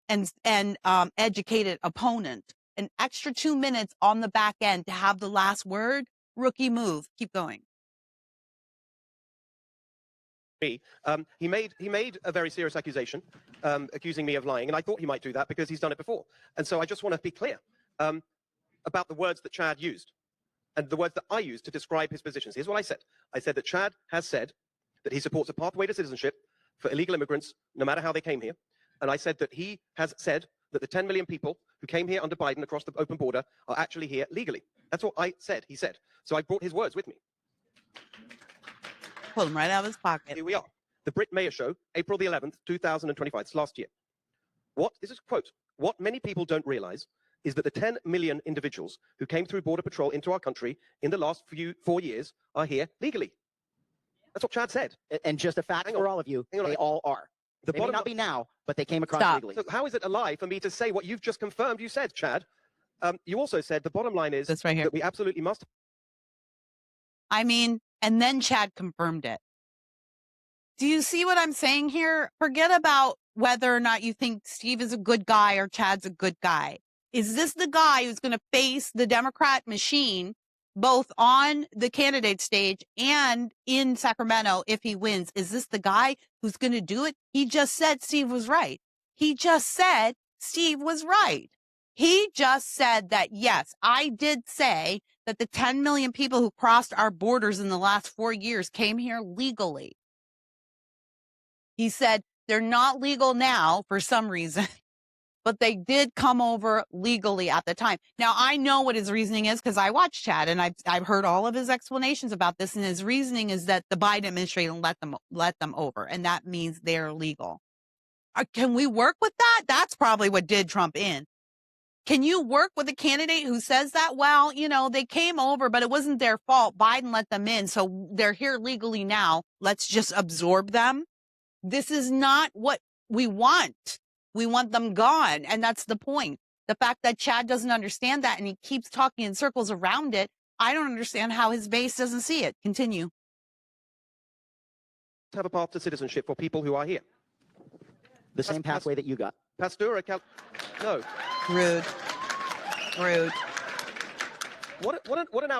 and educated opponent an extra 2 minutes on the back end to have the last word. Rookie move. Keep going. He made a very serious accusation, accusing me of lying, and I thought he might do that because he's done it before. And so I just want to be clear about the words that Chad used and the words that I used to describe his positions. Here's what I said. I said that Chad has said that he supports a pathway to citizenship for illegal immigrants, no matter how they came here. And I said that he has said that the 10 million people who came here under Biden across the open border are actually here legally. That's what I said, he said. So I brought his words with me. Pulled him right out of his pocket. Here we are. The Brit Mayor Show, April the 11th, 2025. It's last year. This is a quote. What many people don't realize is that the 10 million individuals who came through Border Patrol into our country in the last 4 years are here legally. That's what Chad said. And just a fact for all of you, they all are. They may not be now, but they came across legally. So how is it a lie for me to say what you've just confirmed you said, Chad? You also said the bottom line is This right here. that we absolutely must. I mean, and then Chad confirmed it. Do you see what I'm saying here? Forget about whether or not you think Steve is a good guy or Chad's a good guy. Is this the guy who's going to face the Democrat machine both on the candidate stage and in Sacramento if he wins? Is this the guy who's going to do it? He just said Steve was right. He just said Steve was right. He just said that, yes, I did say that the 10 million people who crossed our borders in the last 4 years came here legally. He said they're not legal now for some reason, but they did come over legally at the time. Now, I know what his reasoning is because I watched Chad and I've heard all of his explanations about this. And his reasoning is that the Biden administration let them over, and that means they're legal. Can we work with that? That's probably what did Trump in. Can you work with a candidate who says that? Well, you know, they came over, but it wasn't their fault. Biden let them in, so they're here legally now. Let's just absorb them. This is not what we want. We want them gone. And that's the point. The fact that Chad doesn't understand that and he keeps talking in circles around it, I don't understand how his base doesn't see it. Continue. Have a path to citizenship for people who are here. The same pathway that you got. Pastura, no. Rude. What an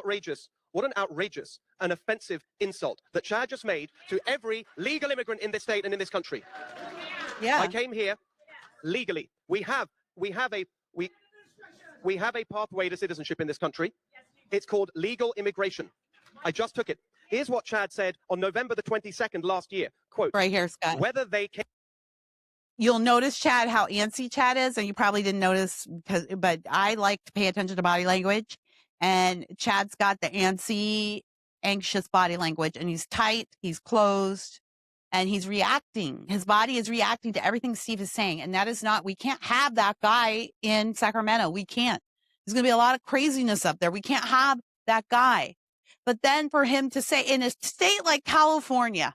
outrageous and offensive insult that Chad just made to every legal immigrant in this state and in this country. Yeah. I came here legally. We have a pathway to citizenship in this country. It's called legal immigration. I just took it. Here's what Chad said on November the 22nd last year. Quote, right here, Scott. Whether they can. You'll notice, Chad, how antsy Chad is, and you probably didn't notice, but I like to pay attention to body language, and Chad's got the antsy, anxious body language, and he's tight, he's closed, and he's reacting. His body is reacting to everything Steve is saying, and that is not, we can't have that guy in Sacramento. We can't. There's going to be a lot of craziness up there. We can't have that guy. But then for him to say, in a state like California,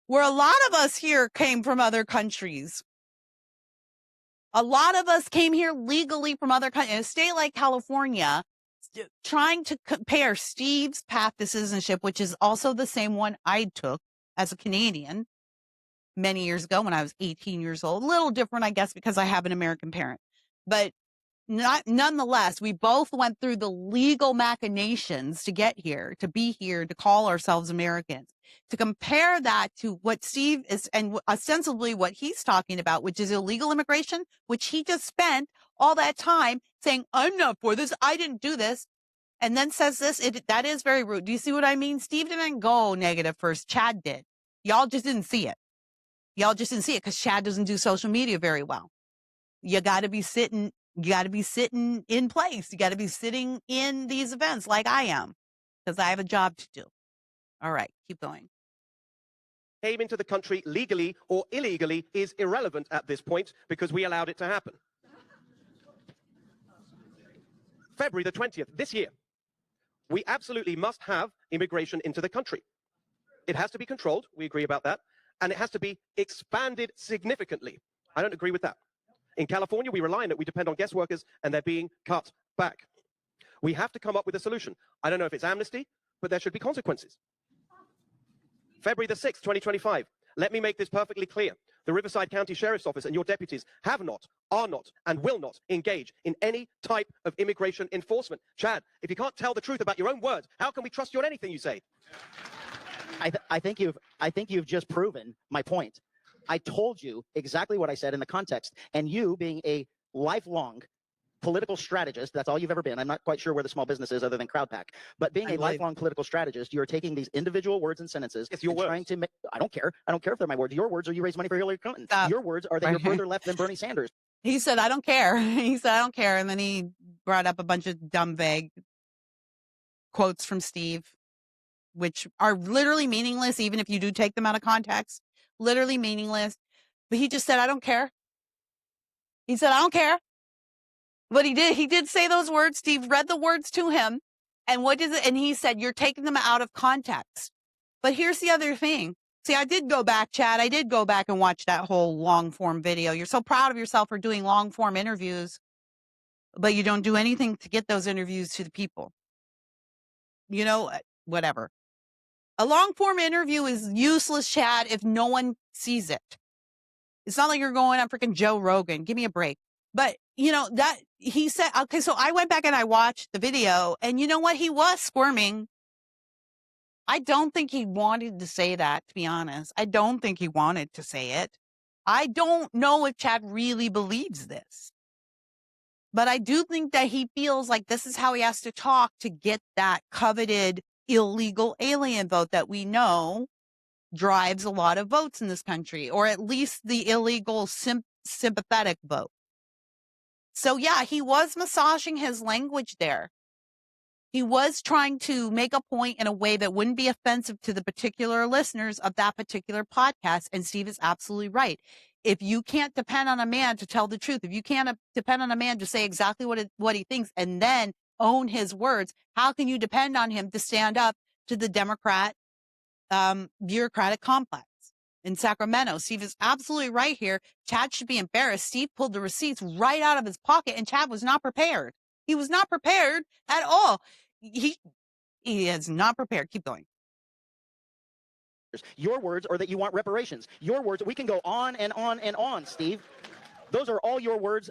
where a lot of us here came from other countries, a lot of us came here legally from other countries, in a state like California, trying to compare Steve's path to citizenship, which is also the same one I took as a Canadian many years ago when I was 18 years old. A little different, I guess, because I have an American parent. But nonetheless, we both went through the legal machinations to get here, to be here, to call ourselves Americans. To compare that to what Steve is, and ostensibly what he's talking about, which is illegal immigration, which he just spent all that time saying, I'm not for this, I didn't do this, and then says this, that is very rude. Do you see what I mean? Steve didn't go negative first. Chad did. Y'all just didn't see it. Y'all just didn't see it because Chad doesn't do social media very well. You got to be sitting in place. You got to be sitting in these events like I am, because I have a job to do. All right, keep going. Came into the country legally or illegally is irrelevant at this point because we allowed it to happen. February the 20th, this year, we absolutely must have immigration into the country. It has to be controlled, we agree about that, and it has to be expanded significantly. I don't agree with that. In California, we rely on it, we depend on guest workers, and they're being cut back. We have to come up with a solution. I don't know if it's amnesty, but there should be consequences. February the 6th, 2025. Let me make this perfectly clear. The Riverside County Sheriff's Office and your deputies have not, are not, and will not engage in any type of immigration enforcement. Chad, if you can't tell the truth about your own words, how can we trust you on anything you say? I think you've just proven my point. I told you exactly what I said in the context, and you being a lifelong political strategist, that's all you've ever been. I'm not quite sure where the small business is other than CrowdPack, but being a lifelong political strategist, you're taking these individual words and sentences it's your words. Trying to make, I don't care if they're my words. Your words are you raise money for Hillary Clinton. Stop. Your words are that you're further left than Bernie Sanders. He said, I don't care. He said, I don't care. And then he brought up a bunch of dumb, vague quotes from Steve, which are literally meaningless, even if you do take them out of context. Literally meaningless. But he just said, I don't care. He said, I don't care. But he did say those words. Steve read the words to him. And what is it? And he said, you're taking them out of context. But here's the other thing. See, I did go back, Chad. I did go back and watch that whole long form video. You're so proud of yourself for doing long form interviews, but you don't do anything to get those interviews to the people. You know, whatever. A long form interview is useless, Chad, if no one sees it. It's not like you're going on freaking Joe Rogan. Give me a break. But, you know, that he said, okay, so I went back and I watched the video, and you know what? He was squirming. I don't think he wanted to say that, to be honest. I don't think he wanted to say it. I don't know if Chad really believes this. But I do think that he feels like this is how he has to talk to get that coveted illegal alien vote that we know drives a lot of votes in this country, or at least the illegal sympathetic vote. So yeah, he was massaging his language there. He was trying to make a point in a way that wouldn't be offensive to the particular listeners of that particular podcast. And Steve is absolutely right. If you can't depend on a man to tell the truth, if you can't depend on a man to say exactly what he thinks and then own his words, how can you depend on him to stand up to the Democrat bureaucratic complex in Sacramento? Steve is absolutely right here. Chad should be embarrassed. Steve pulled the receipts right out of his pocket, and Chad was not prepared. He was not prepared at all. He is not prepared. Keep going. Your words, or that you want reparations. Your words. We can go on and on and on, Steve. Those are all your words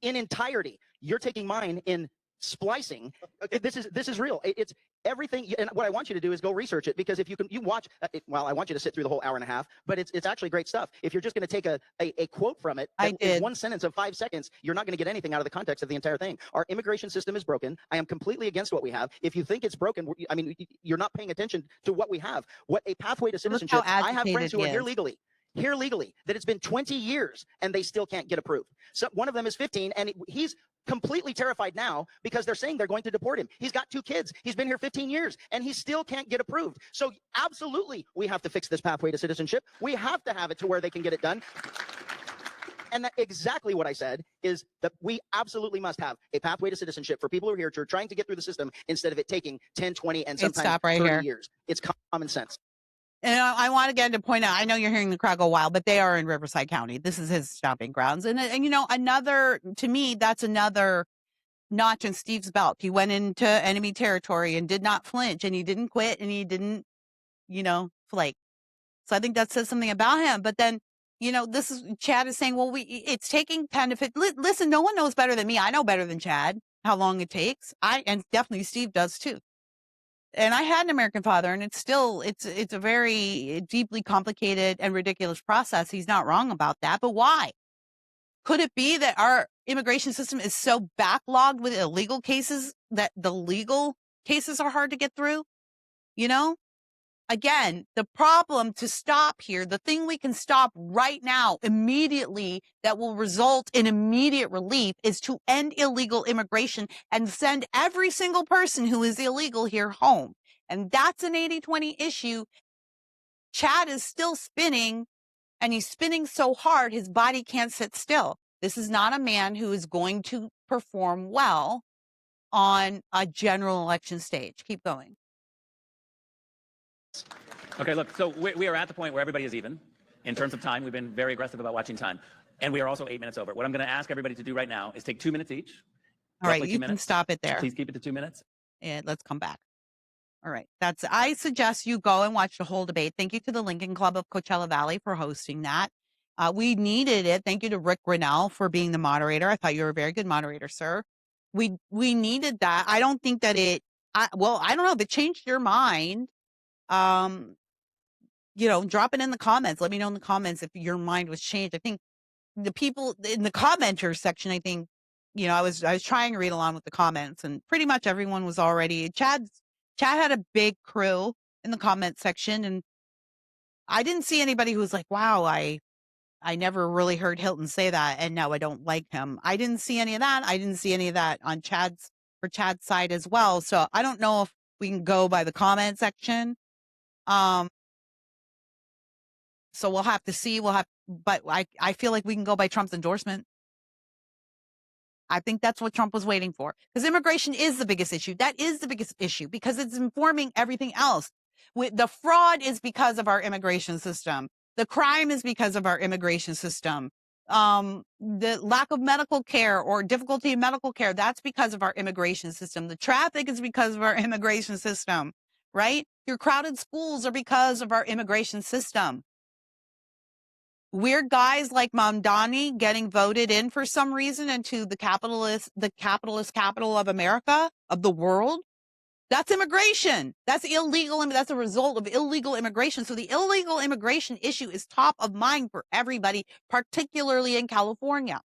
in entirety. You're taking mine in splicing. Okay. This is real. It's everything. And what I want you to do is go research it, because if you watch, well, I want you to sit through the whole hour and a half, but it's actually great stuff. If you're just going to take a quote from it, I did. one sentence of 5 seconds, you're not going to get anything out of the context of the entire thing. Our immigration system is broken. I am completely against what we have. If you think it's broken, I mean, you're not paying attention to what we have. What a pathway to citizenship. I have friends who are here legally, that it's been 20 years and they still can't get approved. So one of them is 15, and he's completely terrified now because they're saying they're going to deport him. He's got 2 kids. He's been here 15 years and he still can't get approved. So absolutely, we have to fix this pathway to citizenship. We have to have it to where they can get it done. And exactly what I said is that we absolutely must have a pathway to citizenship for people who are here, who are trying to get through the system, instead of it taking 10, 20, and sometimes 30 years. It's common sense. And I want again to point out, I know you're hearing the crowd go wild, but they are in Riverside County. This is his stomping grounds. And you know, to me, that's another notch in Steve's belt. He went into enemy territory and did not flinch, and he didn't quit, and he didn't, you know, flake. So I think that says something about him. But then, you know, Chad is saying, well, it's taking 10 to 15. Listen, no one knows better than me. I know better than Chad how long it takes. And definitely Steve does too. And I had an American father, and it's a very deeply complicated and ridiculous process. He's not wrong about that. But why? Could it be that our immigration system is so backlogged with illegal cases that the legal cases are hard to get through? You know, again, the problem to stop here, the thing we can stop right now, immediately, that will result in immediate relief, is to end illegal immigration and send every single person who is illegal here home. And that's an 80-20 issue. Chad is still spinning, and he's spinning so hard his body can't sit still. This is not a man who is going to perform well on a general election stage. Keep going. Okay, look, so we are at the point where everybody is even in terms of time. We've been very aggressive about watching time, and we are also 8 minutes over. What I'm going to ask everybody to do right now is take 2 minutes each. All right, you can stop it there. Please keep it to 2 minutes. And let's come back. All right, I suggest you go and watch the whole debate. Thank you to the Lincoln Club of Coachella Valley for hosting that. We needed it. Thank you to Rick Grinnell for being the moderator. I thought you were a very good moderator, sir. We needed that. I don't think that I don't know if it changed your mind. You know, drop it in the comments. Let me know in the comments if your mind was changed. I think the people in the commenters section, I think, you know, I was trying to read along with the comments, and pretty much everyone was already, Chad had a big crew in the comment section, and I didn't see anybody who was like, wow, I never really heard Hilton say that, and now I don't like him. I didn't see any of that. I didn't see any of that on Chad's side as well. So I don't know if we can go by the comment section. So we'll have to see. But I feel like we can go by Trump's endorsement. I think that's what Trump was waiting for, because immigration is the biggest issue. That is the biggest issue because it's informing everything else. The fraud is because of our immigration system. The crime is because of our immigration system. The lack of medical care or difficulty in medical care, that's because of our immigration system. The traffic is because of our immigration system, right? Your crowded schools are because of our immigration system. weird guys like Mamdani getting voted in for some reason into the capitalist capital of America, of the world. That's immigration. That's illegal. That's a result of illegal immigration. So the illegal immigration issue is top of mind for everybody, particularly in California.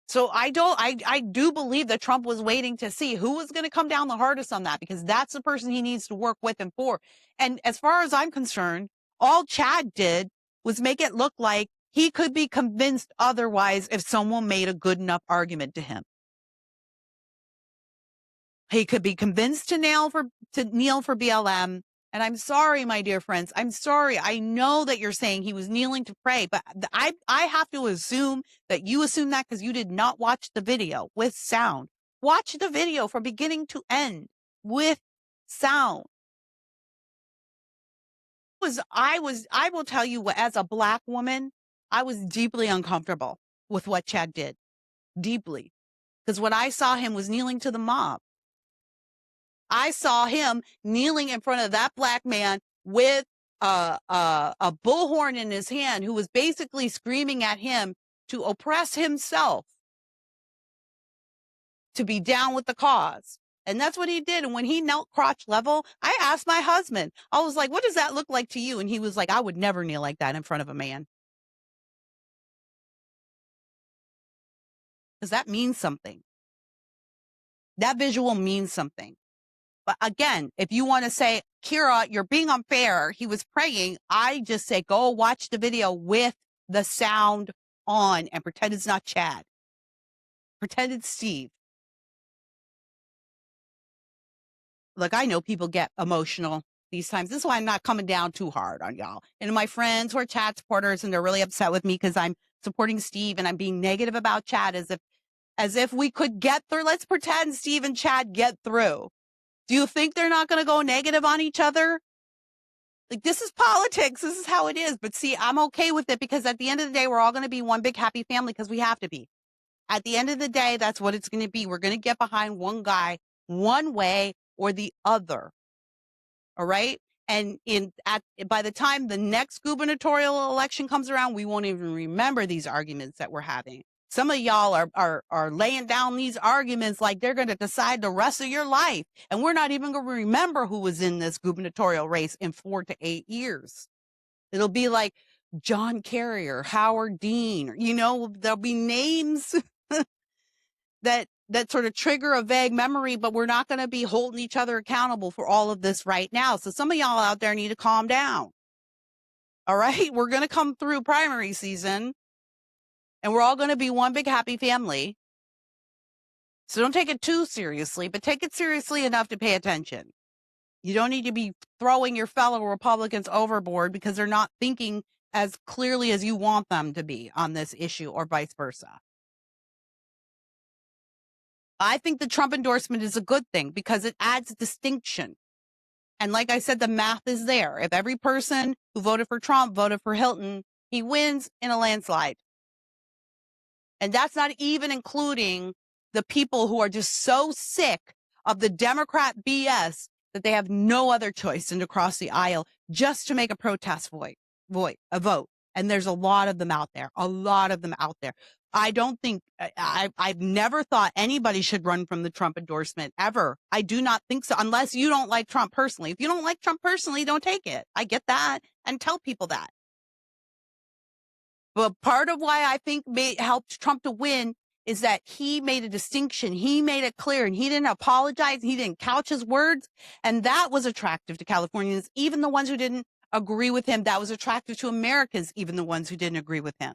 So I do believe that Trump was waiting to see who was going to come down the hardest on that, because that's the person he needs to work with and for. And as far as I'm concerned, all Chad did was make it look like he could be convinced otherwise if someone made a good enough argument to him. He could be convinced to kneel for BLM. And I'm sorry, my dear friends. I'm sorry. I know that you're saying he was kneeling to pray, but I have to assume that you assume that because you did not watch the video with sound. Watch the video from beginning to end with sound. I will tell you what, as a Black woman, I was deeply uncomfortable with what Chad did. Deeply. Because what I saw him was kneeling to the mob. I saw him kneeling in front of that Black man with a bullhorn in his hand, who was basically screaming at him to oppress himself, to be down with the cause. And that's what he did. And when he knelt crotch level, I asked my husband, I was like, what does that look like to you? And he was like, I would never kneel like that in front of a man. Because that means something. That visual means something. But again, if you want to say, Kira, you're being unfair, he was praying, I just say, go watch the video with the sound on and pretend it's not Chad. Pretend it's Steve. Look, I know people get emotional these times. This is why I'm not coming down too hard on y'all. And my friends who are Chad supporters, and they're really upset with me because I'm supporting Steve and I'm being negative about Chad as if we could get through. Let's pretend Steve and Chad get through. Do you think they're not going to go negative on each other? Like, this is politics. This is how it is. But see, I'm okay with it because at the end of the day, we're all going to be one big happy family because we have to be. At the end of the day, that's what it's going to be. We're going to get behind one guy one way or the other. All right. And by the time the next gubernatorial election comes around, we won't even remember these arguments that we're having. Some of y'all are laying down these arguments like they're going to decide the rest of your life. And we're not even going to remember who was in this gubernatorial race in 4 to 8 years. It'll be like John Kerry or Howard Dean, there'll be names that sort of trigger a vague memory, but we're not going to be holding each other accountable for all of this right now. So some of y'all out there need to calm down. All right. We're going to come through primary season and we're all going to be one big happy family. So don't take it too seriously, but take it seriously enough to pay attention. You don't need to be throwing your fellow Republicans overboard because they're not thinking as clearly as you want them to be on this issue, or vice versa. I think the Trump endorsement is a good thing because it adds distinction. And like I said, the math is there. If every person who voted for Trump voted for Hilton, he wins in a landslide. And that's not even including the people who are just so sick of the Democrat BS that they have no other choice than to cross the aisle just to make a protest vote. And there's a lot of them out there, I don't think, I've never thought anybody should run from the Trump endorsement ever. I do not think so, unless you don't like Trump personally. If you don't like Trump personally, don't take it. I get that, and tell people that. But part of why I think helped Trump to win is that he made a distinction. He made it clear, and he didn't apologize. He didn't couch his words. And that was attractive to Californians, even the ones who didn't agree with him. That was attractive to Americans, even the ones who didn't agree with him.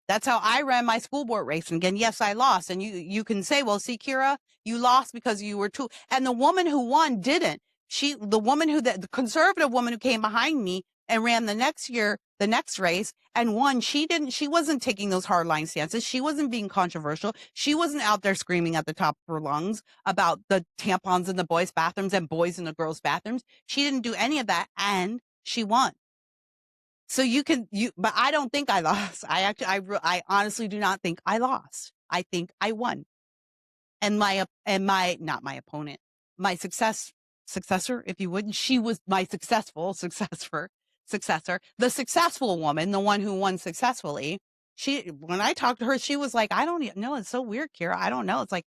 That's how I ran my school board race. And again, yes, I lost. And you can say, well, see, Kira, you lost because you were too. And the woman who won didn't. The conservative woman who came behind me and ran the next race and won, she wasn't taking those hardline stances. She wasn't being controversial. She wasn't out there screaming at the top of her lungs about the tampons in the boys' bathrooms and boys in the girls' bathrooms. She didn't do any of that, and she won. So but I don't think I lost. I honestly do not think I lost. I think I won. And not my opponent, my successor, if you would, she was my successful successor. successor, the successful woman, the one who won successfully, when I talked to her, she was like, I don't know. It's so weird, Kira. I don't know. It's like,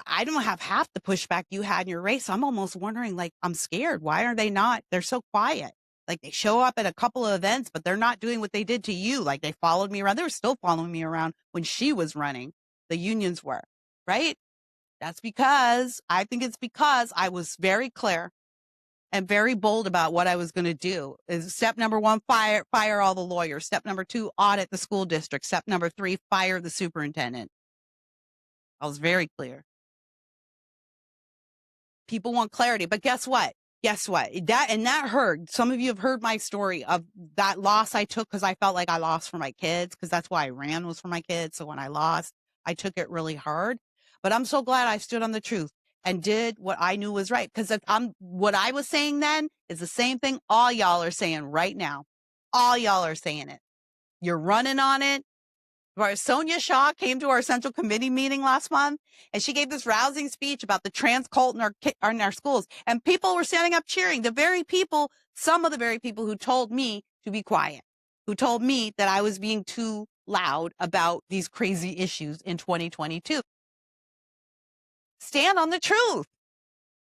I don't have half the pushback you had in your race. I'm almost wondering, like, I'm scared. Why are they not? They're so quiet. Like, they show up at a couple of events, but they're not doing what they did to you. Like, they followed me around. They were still following me around when she was running. The unions were, right? That's because I think it's because I was very clear and very bold about what I was going to do. Is step number 1, fire all the lawyers. Step number 2, audit the school district. Step number 3, fire the superintendent. I was very clear. People want clarity, but guess what? That hurt. Some of you have heard my story of that loss I took because I felt like I lost for my kids, because that's why I ran, was for my kids. So when I lost, I took it really hard. But I'm so glad I stood on the truth and did what I knew was right. Because what I was saying then is the same thing all y'all are saying right now. All y'all are saying it. You're running on it. Sonia Shaw came to our Central Committee meeting last month, and she gave this rousing speech about the trans cult in our schools. And people were standing up cheering. Some of the very people who told me to be quiet, who told me that I was being too loud about these crazy issues in 2022. Stand on the truth,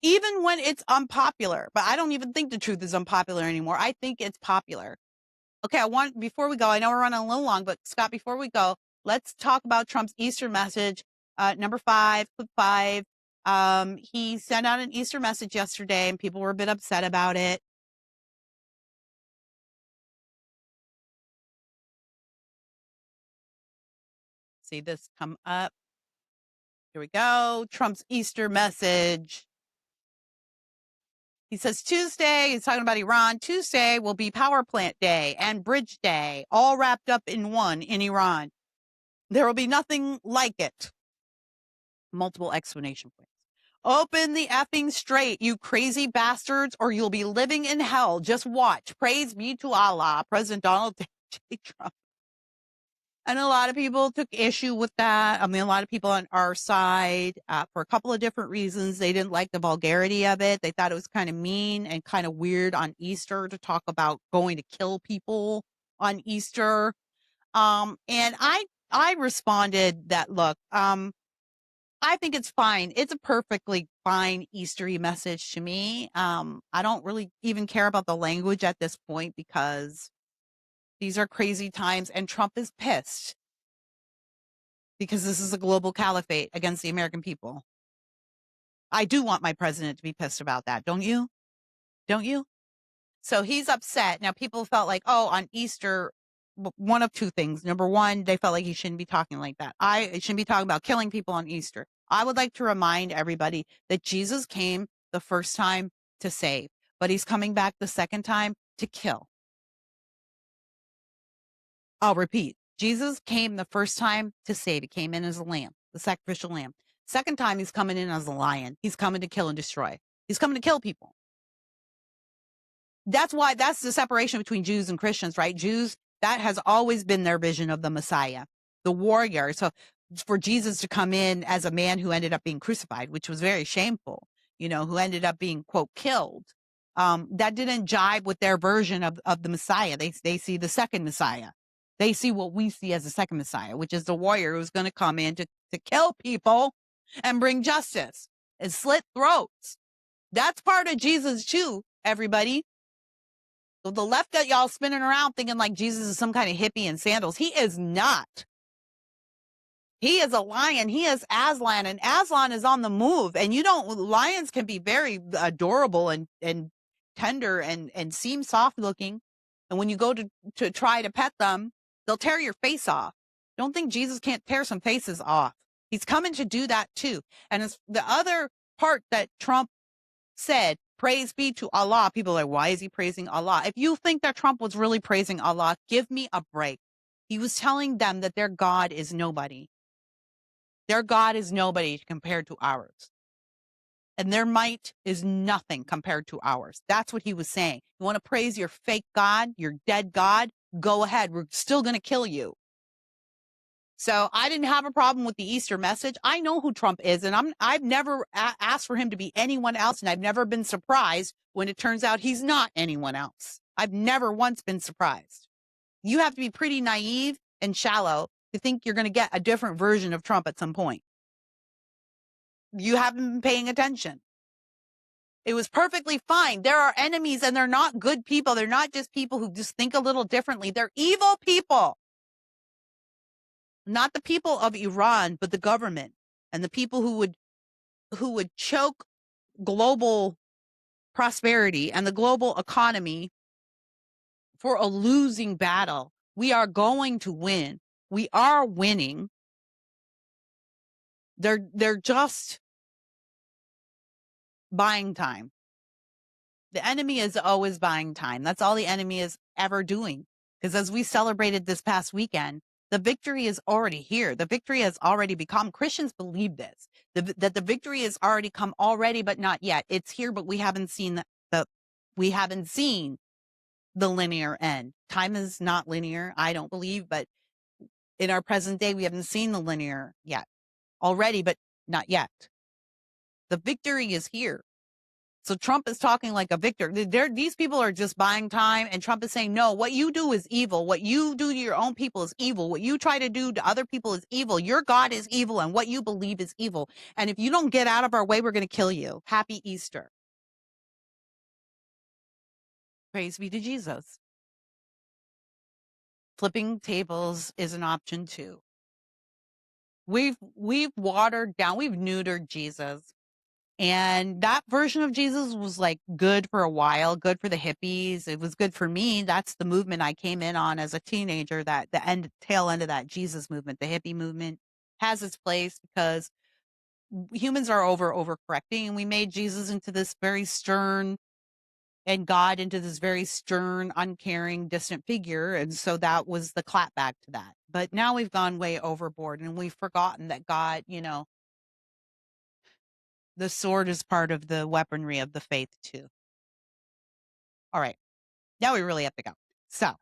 even when it's unpopular. But I don't even think the truth is unpopular anymore. I think it's popular. Okay, before we go, I know we're running a little long, but Scott, before we go, let's talk about Trump's Easter message. Number 5, clip 5. He sent out an Easter message yesterday, and people were a bit upset about it. See this come up. Here we go. Trump's Easter message. He says Tuesday, he's talking about Iran. Tuesday will be power plant day and bridge day, all wrapped up in one in Iran. There will be nothing like it. Multiple explanation points. Open the effing straight, you crazy bastards, or you'll be living in hell. Just watch. Praise be to Allah. President Donald J. Trump. And a lot of people took issue with that. I mean, a lot of people on our side, for a couple of different reasons. They didn't like the vulgarity of it. They thought it was kind of mean and kind of weird on Easter to talk about going to kill people on Easter. And I responded that, look, I think it's fine. It's a perfectly fine Eastery message to me. I don't really even care about the language at this point because these are crazy times and Trump is pissed because this is a global caliphate against the American people. I do want my president to be pissed about that. Don't you? Don't you? So he's upset. Now, people felt like, oh, on Easter, one of two things. Number one, they felt like he shouldn't be talking like that. It shouldn't be talking about killing people on Easter. I would like to remind everybody that Jesus came the first time to save, but he's coming back the second time to kill. I'll repeat. Jesus came the first time to save. He came in as a lamb, the sacrificial lamb. Second time, he's coming in as a lion. He's coming to kill and destroy. He's coming to kill people. That's the separation between Jews and Christians, right? Jews, that has always been their vision of the Messiah, the warrior. So for Jesus to come in as a man who ended up being crucified, which was very shameful, who ended up being, quote, killed, that didn't jibe with their version of the Messiah. They see the second Messiah. They see what we see as the second Messiah, which is the warrior who's going to come in to kill people and bring justice and slit throats. That's part of Jesus too, everybody. So the left got y'all spinning around thinking like Jesus is some kind of hippie in sandals. He is not. He is a lion. He is Aslan, and Aslan is on the move. And lions can be very adorable and tender and seem soft looking. And when you go to try to pet them, they'll tear your face off. Don't think Jesus can't tear some faces off. He's coming to do that too. And it's the other part that Trump said, praise be to Allah. People are like, why is he praising Allah? If you think that Trump was really praising Allah, give me a break. He was telling them that their God is nobody. Their God is nobody compared to ours. And their might is nothing compared to ours. That's what he was saying. You want to praise your fake God, your dead God? Go ahead. We're still going to kill you. So I didn't have a problem with the Easter message. I know who Trump is, and I've never asked for him to be anyone else, and I've never been surprised when it turns out he's not anyone else. I've never once been surprised. You have to be pretty naive and shallow to think you're going to get a different version of Trump at some point. You haven't been paying attention. It was perfectly fine. There are enemies and they're not good people. They're not just people who just think a little differently. They're evil people. Not the people of Iran, but the government and the people who would choke global prosperity and the global economy for a losing battle. We are going to win. We are winning. They're just buying time. The enemy is always buying time. That's all the enemy is ever doing. Because as we celebrated this past weekend, the victory is already here. The victory has already become. Christians believe this, that the victory has already come already, but not yet. It's here, but we haven't seen we haven't seen the linear end. Time is not linear, I don't believe, but in our present day, we haven't seen the linear yet. Already, but not yet. The victory is here. So Trump is talking like a victor. These people are just buying time, and Trump is saying, no, what you do is evil. What you do to your own people is evil. What you try to do to other people is evil. Your God is evil, and what you believe is evil. And if you don't get out of our way, we're going to kill you. Happy Easter. Praise be to Jesus. Flipping tables is an option too. We've watered down, we've neutered Jesus. And that version of Jesus was like good for a while, good for the hippies. It was good for me. That's the movement I came in on as a teenager, that the tail end of that Jesus movement, the hippie movement has its place because humans are overcorrecting, and we made Jesus into this very stern and God into this very stern, uncaring, distant figure. And so that was the clapback to that. But now we've gone way overboard and we've forgotten that God, the sword is part of the weaponry of the faith too. All right. Now we really have to go. So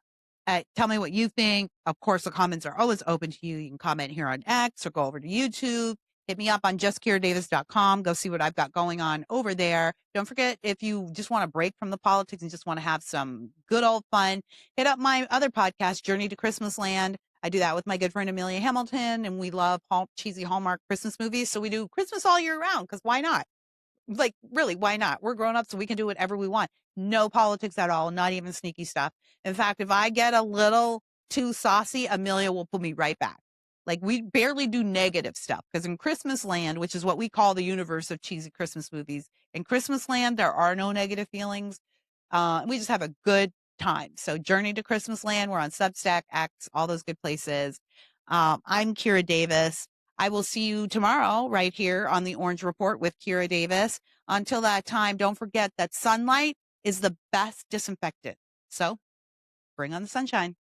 tell me what you think. Of course, the comments are always open to you. You can comment here on X or go over to YouTube. Hit me up on justkiradavis.com. Go see what I've got going on over there. Don't forget, if you just want to break from the politics and just want to have some good old fun, hit up my other podcast, Journey to Christmas Land. I do that with my good friend Amelia Hamilton, and we love cheesy Hallmark Christmas movies. So we do Christmas all year round, because why not? Like, really, why not? We're grown up, so we can do whatever we want. No politics at all, not even sneaky stuff. In fact, if I get a little too saucy, Amelia will put me right back. Like, we barely do negative stuff, because in Christmas Land, which is what we call the universe of cheesy Christmas movies, in Christmas Land, there are no negative feelings. We just have a good time. So Journey to Christmas Land, we're on Substack, X, all those good places. I'm Kira Davis. I will see you tomorrow right here on the Orange Report with Kira Davis. Until that time, don't forget that sunlight is the best disinfectant. So bring on the sunshine.